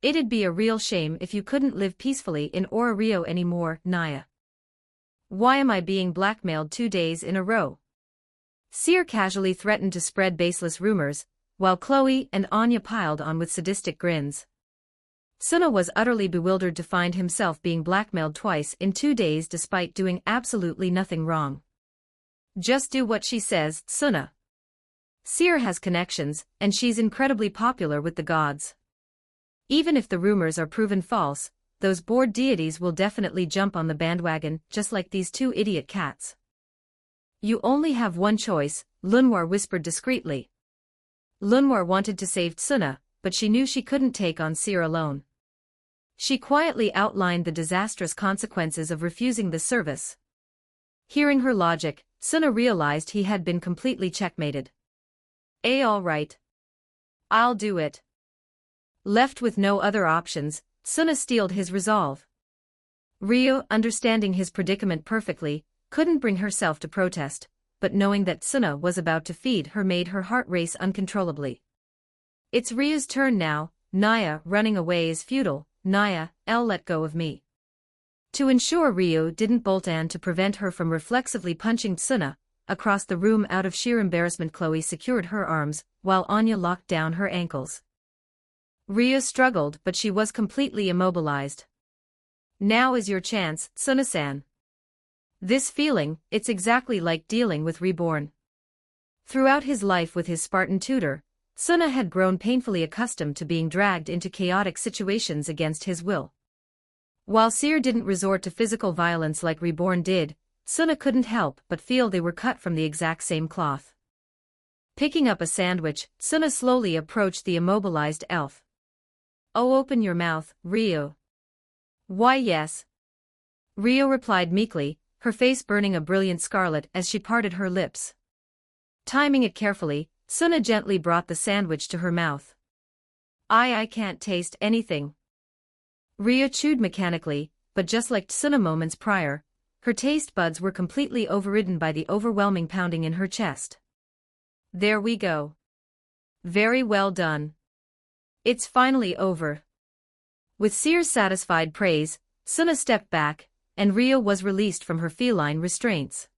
It'd be a real shame if you couldn't live peacefully in Rio anymore, Naya. Why am I being blackmailed 2 days in a row? Seer casually threatened to spread baseless rumors, while Chloe and Anya piled on with sadistic grins. Tsuna was utterly bewildered to find himself being blackmailed twice in 2 days despite doing absolutely nothing wrong. Just do what she says, Tsuna. Seer has connections, and she's incredibly popular with the gods. Even if the rumors are proven false, those bored deities will definitely jump on the bandwagon, just like these two idiot cats. You only have one choice, Lunwar whispered discreetly. Lunwar wanted to save Tsuna, but she knew she couldn't take on Seer alone. She quietly outlined the disastrous consequences of refusing the service. Hearing her logic, Tsuna realized he had been completely checkmated. All right. I'll do it. Left with no other options, Tsuna steeled his resolve. Ryu, understanding his predicament perfectly, couldn't bring herself to protest, but knowing that Tsuna was about to feed her made her heart race uncontrollably. It's Ryu's turn now, Naya. Running away is futile, Naya, let go of me. To ensure Ryu didn't bolt in to prevent her from reflexively punching Tsuna across the room out of sheer embarrassment, Chloe secured her arms, while Anya locked down her ankles. Ryu struggled, but she was completely immobilized. Now is your chance, Tsuna-san. This feeling, it's exactly like dealing with reborn. Throughout his life with his Spartan tutor, Tsuna had grown painfully accustomed to being dragged into chaotic situations against his will. While Seer didn't resort to physical violence like Reborn did, Tsuna couldn't help but feel they were cut from the exact same cloth. Picking up a sandwich, Tsuna slowly approached the immobilized elf. Oh, open your mouth, Ryu. Why yes. Ryu replied meekly, her face burning a brilliant scarlet as she parted her lips. Timing it carefully, Tsuna gently brought the sandwich to her mouth. I can't taste anything. Ryu chewed mechanically, but just like Tsuna moments prior, her taste buds were completely overridden by the overwhelming pounding in her chest. There we go. Very well done. It's finally over. With Seer's satisfied praise, Suna stepped back, and Rio was released from her feline restraints.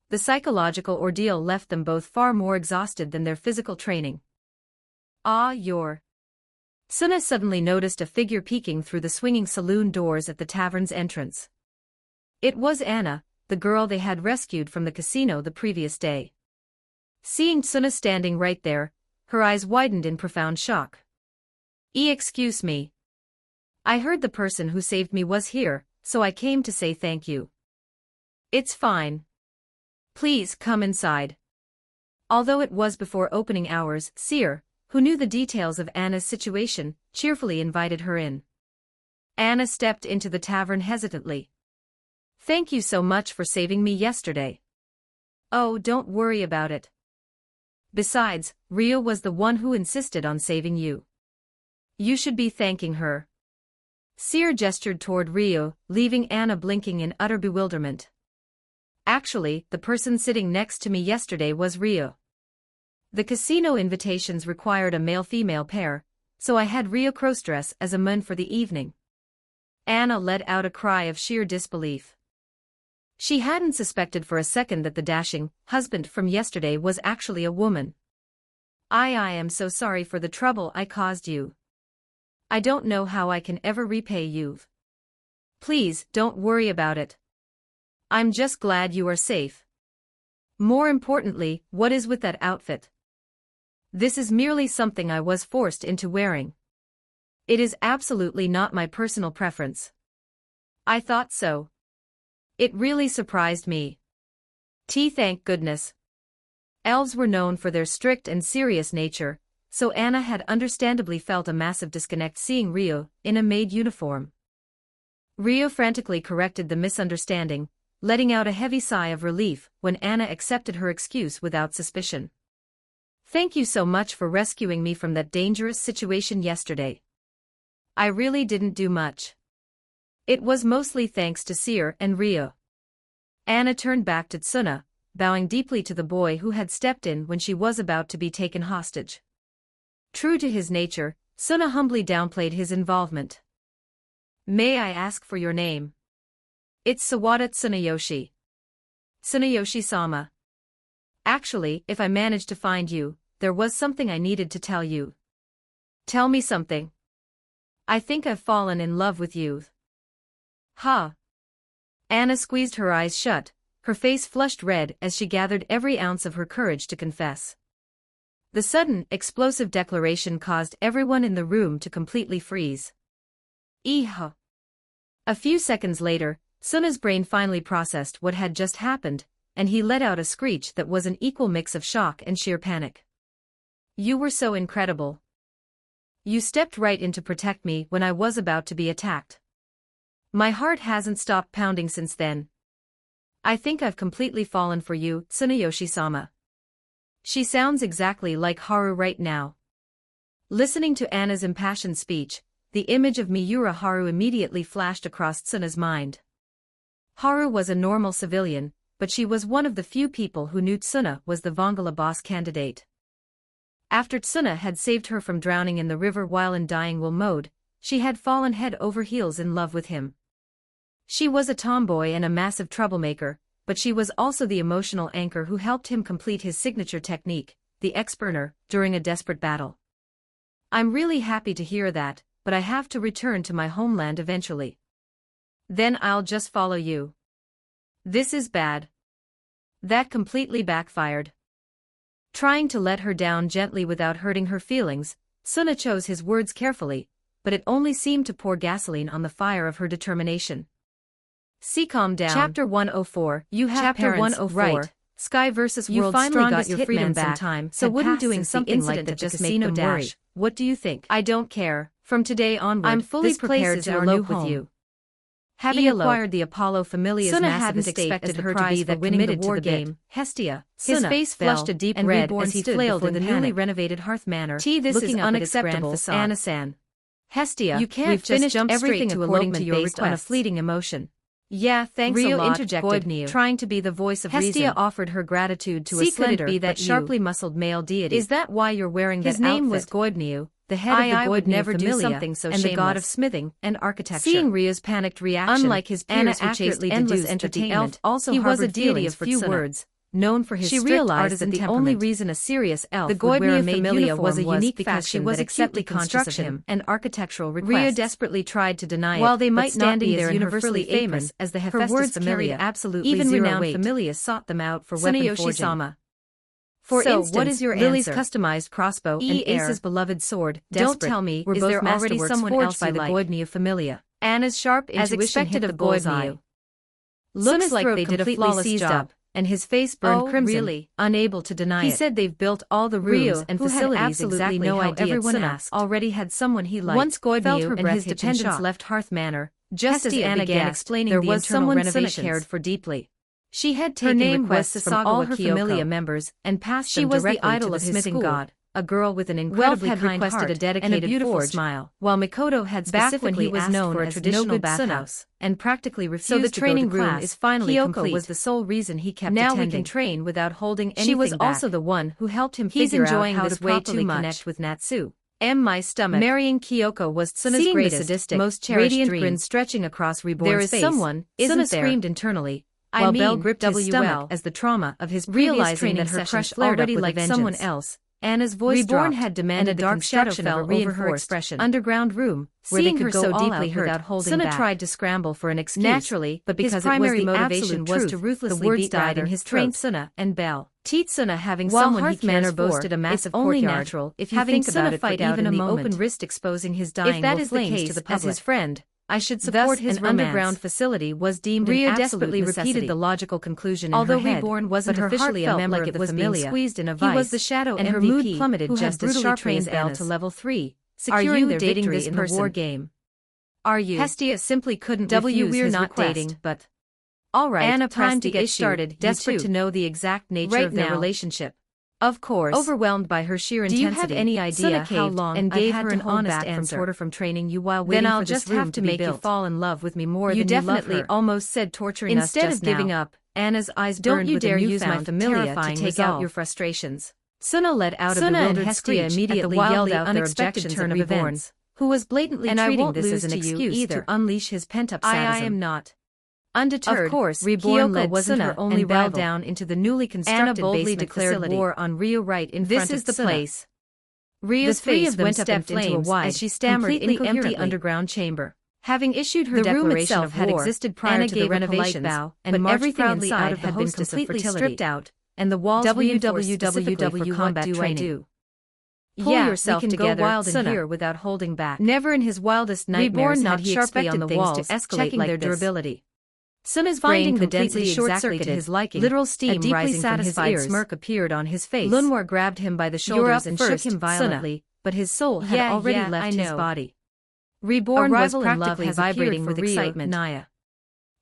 The psychological ordeal left them both far more exhausted than their physical training. Ah, you're... Suna suddenly noticed a figure peeking through the swinging saloon doors at the tavern's entrance. It was Anna, the girl they had rescued from the casino the previous day. Seeing Suna standing right there, her eyes widened in profound shock. Excuse me. I heard the person who saved me was here, so I came to say thank you. It's fine. Please come inside. Although it was before opening hours, Seer, who knew the details of Anna's situation, cheerfully invited her in. Anna stepped into the tavern hesitantly. Thank you so much for saving me yesterday. Oh, don't worry about it. Besides, Rio was the one who insisted on saving you. You should be thanking her. Seer gestured toward Rio, leaving Anna blinking in utter bewilderment. Actually, the person sitting next to me yesterday was Rio. The casino invitations required a male-female pair, so I had Rio cross-dress as a man for the evening. Anna let out a cry of sheer disbelief. She hadn't suspected for a second that the dashing husband from yesterday was actually a woman. I am so sorry for the trouble I caused you. I don't know how I can ever repay you. Please, don't worry about it. I'm just glad you are safe. More importantly, what is with that outfit? This is merely something I was forced into wearing. It is absolutely not my personal preference. I thought so. It really surprised me. Thank goodness. Elves were known for their strict and serious nature, so Anna had understandably felt a massive disconnect seeing Rio in a maid uniform. Rio frantically corrected the misunderstanding, letting out a heavy sigh of relief when Anna accepted her excuse without suspicion. Thank you so much for rescuing me from that dangerous situation yesterday. I really didn't do much. It was mostly thanks to Seer and Rio. Anna turned back to Suna, bowing deeply to the boy who had stepped in when she was about to be taken hostage. True to his nature, Suna humbly downplayed his involvement. May I ask for your name? It's Sawada Tsunayoshi. Tsunayoshi-sama. Actually, if I managed to find you, there was something I needed to tell you. Tell me something. I think I've fallen in love with you. Huh? Anna squeezed her eyes shut, her face flushed red as she gathered every ounce of her courage to confess. The sudden, explosive declaration caused everyone in the room to completely freeze. A few seconds later, Suna's brain finally processed what had just happened, and he let out a screech that was an equal mix of shock and sheer panic. You were so incredible. You stepped right in to protect me when I was about to be attacked. My heart hasn't stopped pounding since then. I think I've completely fallen for you, Tsunayoshi-sama. She sounds exactly like Haru right now. Listening to Anna's impassioned speech, the image of Miura Haru immediately flashed across Tsuna's mind. Haru was a normal civilian, but she was one of the few people who knew Tsuna was the Vongala boss candidate. After Tsuna had saved her from drowning in the river while in dying will mode, she had fallen head over heels in love with him. She was a tomboy and a massive troublemaker, but she was also the emotional anchor who helped him complete his signature technique, the X-burner, during a desperate battle. I'm really happy to hear that, but I have to return to my homeland eventually. Then I'll just follow you. This is bad. That completely backfired. Trying to let her down gently without hurting her feelings, Suna chose his words carefully, but it only seemed to pour gasoline on the fire of her determination. Calm down. Chapter 104. You have Chapter parents, 104. Right. Sky vs. You
World's
finally got
Strongest
your freedom
Hitman's in
back,
time,
so wouldn't doing
something
something
like that
just
just
make
make
them
them
worry?
dash? What do you think?
I don't care.
From today onward,
I'm fully
this
prepared
place
to
is our
elope
new
with
home.
you.
Having
Elope.
acquired the Apollo Familia's
Suna
massive
hadn't
estate
expected
as the
her to
prize
be
for
that
winning the
committed to
war
the
game,
game.
Hestia.
His
Suna
face
fell
flushed a deep
and
red
reborn
as he
stood
flailed
before
in
the newly
panic.
renovated hearth manor,
This
looking
is
up at its grand
unacceptable,
facade.
Anna-san.
Hestia,
You can't
we've
just
finished
jump
everything
straight to
according to
elopement
your
based
request.
on a fleeting emotion.
Yeah, thanks
Rio
a lot,
interjected,
Goibniu,
trying to be the voice of
Hestia
reason.
offered her gratitude to a
See, could it
slender
be that
but
you-
sharply muscled male deity.
Is that why you're wearing
His
that
name was
outfit?
Goibniu,
the head of the would never do something so shameless, and the god of smithing and architecture. Seeing Ria's panicked reaction, unlike his peers, Anna accurately deduced that the elf also he was a deity of few words, known for his strict artisan temperament. The only reason a serious elf would wear a maid uniform was a unique because she was acutely conscious of him and architectural requests. Ria desperately tried to deny it, while they might not be as universally famous as the Hephaestus Familia, absolutely even renowned familias sought them out for weapon forging. For instance, what is your Lily's customized crossbow and Ace's beloved sword? Don't tell me, is there already someone else by the Goidnia Familia? Anna's sharp intuition hit the bullseye. Looks like they did a flawless job, and his face burned crimson, really? Unable to deny it. He said they've built all the rooms and facilities exactly no how everyone else already had someone he liked. Once Goidnia and his dependents left Hearth Manor, just as Anna began explaining there was someone Suna cared for deeply. She had taken requests from all her Familia members and passed them directly to the smithing god, a girl with an incredibly kind heart and a beautiful smile, while Mikoto had specifically was known for a traditional bathhouse and practically refused to go to class. So the training room is finally complete. Was the sole reason he kept attending. Now we can train without holding anything back. She was also the one who helped him figure out how to properly connect with Natsu. My stomach. Marrying Kyoko was Suna's greatest, sadistic, most cherished dream. Grin stretching across Reborn's face. There is someone, Suna screamed internally, while Belle gripped his stomach as the trauma of his realizing that her crush already liked someone else. Anna's voice Reborn had demanded the dark shadow fell over her expression. Underground room, where they could go so deeply hurt without holding Suna back. Tried to scramble for an excuse, naturally, but because his primary motivation was to ruthlessly beat died in his trained Suna and Belle. Teat Suna having while someone Hearth he Manor boasted a massive courtyard, only natural if you having think Suna about it fight even a moment. Open wrist exposing his dying if that is the case to the public. As his friend, I should support his underground facility was deemed Ria an desperately necessity. Repeated the logical conclusion in although her head, Reborn wasn't officially a member like of the Familia, squeezed in a vice. He was the shadow and MVP, her mood plummeted just as sharply as Belle to level 3, securing their dating this in the war game. Are you? Hestia simply couldn't refuse we're his not request. Dating, but all right, Anna time to get started, desperate to know the exact nature of their relationship. Of course, overwhelmed by her sheer intensity. Do you have any idea how long and gave her an honest answer from training you while waiting for this room to make you fall in love with me more than you definitely almost said torturing us just now. Instead of giving up, Anna's eyes burned with a newfound, don't you dare use my Familia to take out your frustrations. Suna let out a bewildered screech immediately yelled out their objections turn of events, who was blatantly treating this as an excuse to unleash his pent-up sadism. I am not. Undeterred, of course, Reborn led wasn't Suna her only rival down into the newly constructed Anna boldly declared facility. War on Rio right in front of This is the Suna. Place. Rio's face went up in flames as she stammered completely empty underground chamber. Having issued her declaration of war, had existed prior Anna to the renovations, bow, and but everything inside had been completely stripped out, and the walls www for combat training. Pull yourself together, go wild in here without holding back. Never in his wildest nightmares had he expected on the walls to escalate like their durability. Suna's finding the densely short-circuited his liking, literal steam rising from his ears. Smirk appeared on his face. Lunwar grabbed him by the shoulders and shook him violently, but his soul had already left his body. Reborn was practically vibrating with excitement. Naya.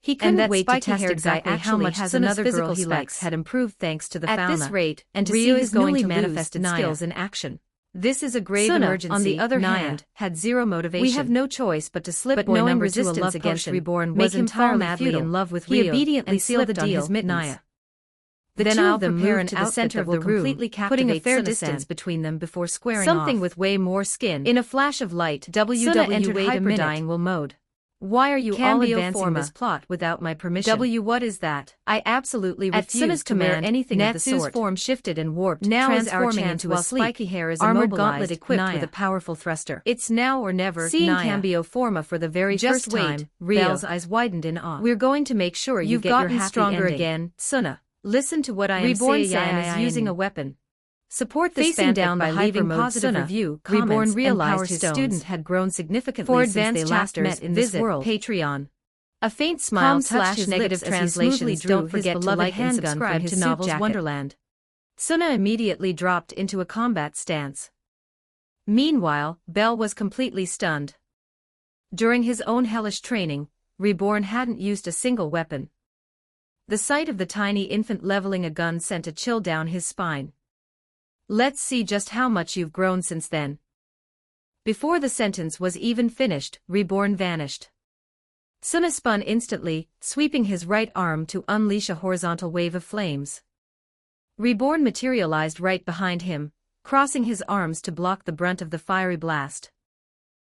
He couldn't wait to test exactly how much Suna's physical specs had improved thanks to the fauna. At this rate, and to see his newly manifested skills in action. This is a grave emergency. On the other hand, had zero motivation. We have no choice but to slip but knowing resistance against Reborn was entirely futile. In love with Rio, he obediently sealed the deal. Naya. The then two of them moved to the center of the room, putting a fair distance between them before squaring something off. With way more skin. In a flash of light, Suna entered hyperdying will mode. Why are you all advancing this plot without my permission? What is that? I absolutely refuse to wear anything of the sort. Natsu's form shifted and warped, now transforming into a spiky hair is armored gauntlet equipped with a powerful thruster. It's now or never. Seeing Cambio Forma for the very first time, Belle's eyes widened in awe. We're going to make sure you've gotten stronger again, Suna. Listen to what I am saying. Is using a weapon. Support this facing down by leaving positive review. Reborn realized his student had grown significantly since they last met in this world. Patreon. A faint smile touched his negative translations. Don't forget to like and subscribe to Novels Wonderland. Suna immediately dropped into a combat stance. Meanwhile, Belle was completely stunned. During his own hellish training, Reborn hadn't used a single weapon. The sight of the tiny infant leveling a gun sent a chill down his spine. Let's see just how much you've grown since then. Before the sentence was even finished, Reborn vanished. Suna spun instantly, sweeping his right arm to unleash a horizontal wave of flames. Reborn materialized right behind him, crossing his arms to block the brunt of the fiery blast.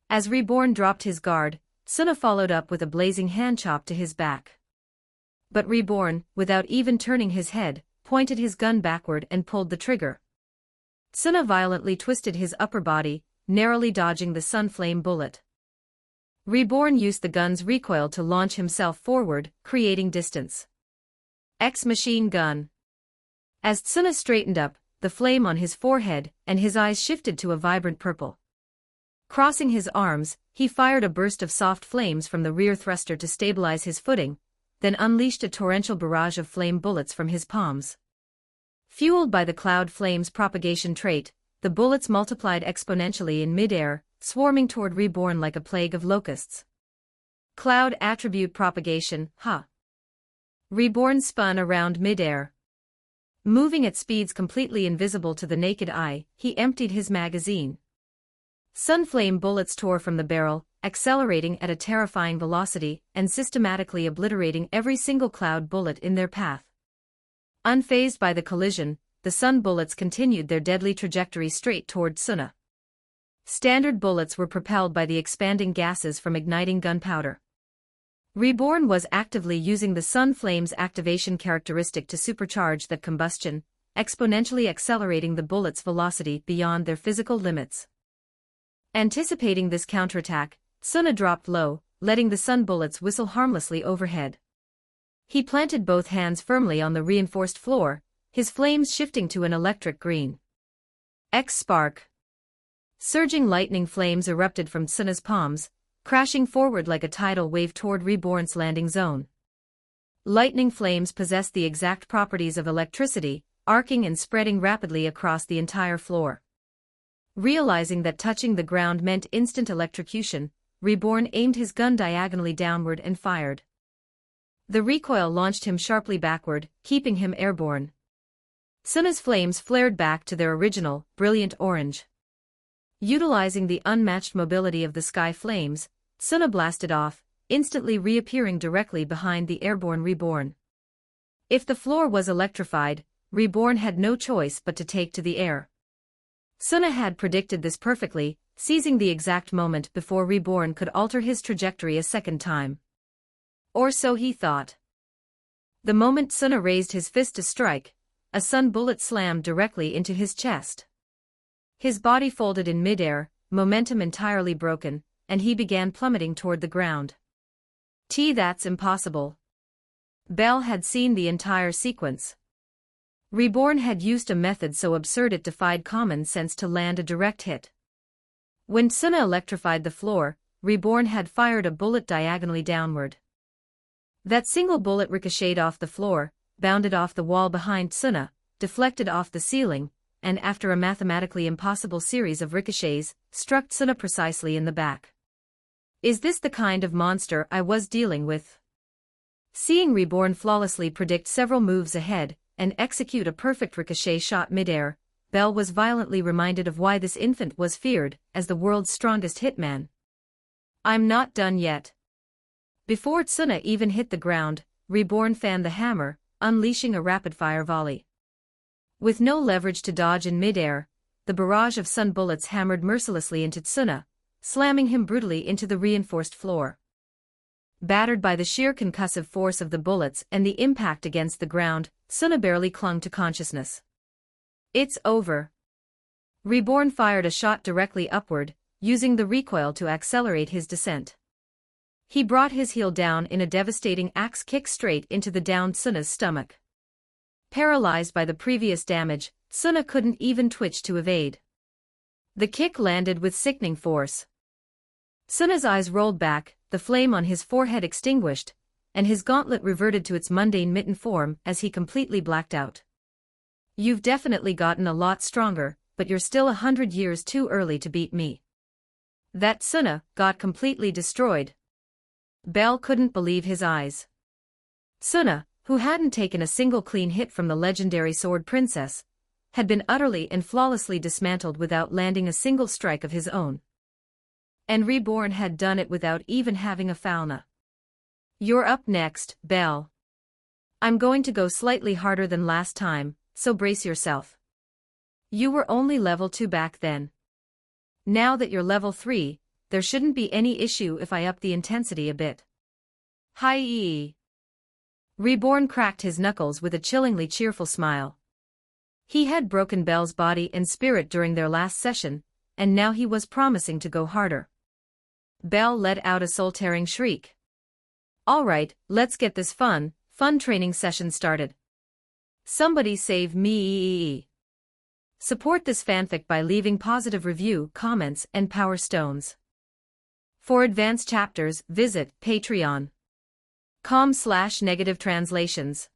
As Reborn dropped his guard, Suna followed up with a blazing hand chop to his back. But Reborn, without even turning his head, pointed his gun backward and pulled the trigger. Suna violently twisted his upper body, narrowly dodging the Sunflame bullet. Reborn used the gun's recoil to launch himself forward, creating distance. Machine gun. As Suna straightened up, the flame on his forehead and his eyes shifted to a vibrant purple. Crossing his arms, he fired a burst of soft flames from the rear thruster to stabilize his footing, then unleashed a torrential barrage of flame bullets from his palms. Fueled by the cloud flames propagation trait, the bullets multiplied exponentially in mid-air, swarming toward Reborn like a plague of locusts. Cloud attribute propagation, Reborn spun around mid-air. Moving at speeds completely invisible to the naked eye, he emptied his magazine. Sunflame bullets tore from the barrel, accelerating at a terrifying velocity and systematically obliterating every single cloud bullet in their path. Unfazed by the collision, the sun bullets continued their deadly trajectory straight toward Suna. Standard bullets were propelled by the expanding gases from igniting gunpowder. Reborn was actively using the sun flame's activation characteristic to supercharge that combustion, exponentially accelerating the bullets' velocity beyond their physical limits. Anticipating this counterattack, Suna dropped low, letting the sun bullets whistle harmlessly overhead. He planted both hands firmly on the reinforced floor, his flames shifting to an electric green. Spark. Surging lightning flames erupted from Suna's palms, crashing forward like a tidal wave toward Reborn's landing zone. Lightning flames possessed the exact properties of electricity, arcing and spreading rapidly across the entire floor. Realizing that touching the ground meant instant electrocution, Reborn aimed his gun diagonally downward and fired. The recoil launched him sharply backward, keeping him airborne. Suna's flames flared back to their original, brilliant orange. Utilizing the unmatched mobility of the sky flames, Suna blasted off, instantly reappearing directly behind the airborne Reborn. If the floor was electrified, Reborn had no choice but to take to the air. Suna had predicted this perfectly, seizing the exact moment before Reborn could alter his trajectory a second time. Or so he thought. The moment Suna raised his fist to strike, a sun bullet slammed directly into his chest. His body folded in midair, momentum entirely broken, and he began plummeting toward the ground. That's impossible. Bell had seen the entire sequence. Reborn had used a method so absurd it defied common sense to land a direct hit. When Suna electrified the floor, Reborn had fired a bullet diagonally downward. That single bullet ricocheted off the floor, bounded off the wall behind Suna, deflected off the ceiling, and after a mathematically impossible series of ricochets, struck Suna precisely in the back. Is this the kind of monster I was dealing with? Seeing Reborn flawlessly predict several moves ahead, and execute a perfect ricochet shot midair, Bell was violently reminded of why this infant was feared as the world's strongest hitman. I'm not done yet. Before Suna even hit the ground, Reborn fanned the hammer, unleashing a rapid-fire volley. With no leverage to dodge in midair, the barrage of sun bullets hammered mercilessly into Suna, slamming him brutally into the reinforced floor. Battered by the sheer concussive force of the bullets and the impact against the ground, Suna barely clung to consciousness. It's over. Reborn fired a shot directly upward, using the recoil to accelerate his descent. He brought his heel down in a devastating axe kick straight into the downed Suna's stomach. Paralyzed by the previous damage, Suna couldn't even twitch to evade. The kick landed with sickening force. Suna's eyes rolled back, the flame on his forehead extinguished, and his gauntlet reverted to its mundane mitten form as he completely blacked out. You've definitely gotten a lot stronger, but you're still 100 years too early to beat me. That Suna got completely destroyed. Bell couldn't believe his eyes. Suna, who hadn't taken a single clean hit from the legendary Sword Princess, had been utterly and flawlessly dismantled without landing a single strike of his own. And Reborn had done it without even having a fauna. You're up next, Bell. I'm going to go slightly harder than last time, so brace yourself. You were only level 2 back then. Now that you're level 3, there shouldn't be any issue if I up the intensity a bit. Hi. Reborn cracked his knuckles with a chillingly cheerful smile. He had broken Belle's body and spirit during their last session, and now he was promising to go harder. Belle let out a soul-tearing shriek. Alright, let's get this fun training session started. Somebody save me. Support this fanfic by leaving positive review, comments, and power stones. For advanced chapters, visit patreon.com/negative translations.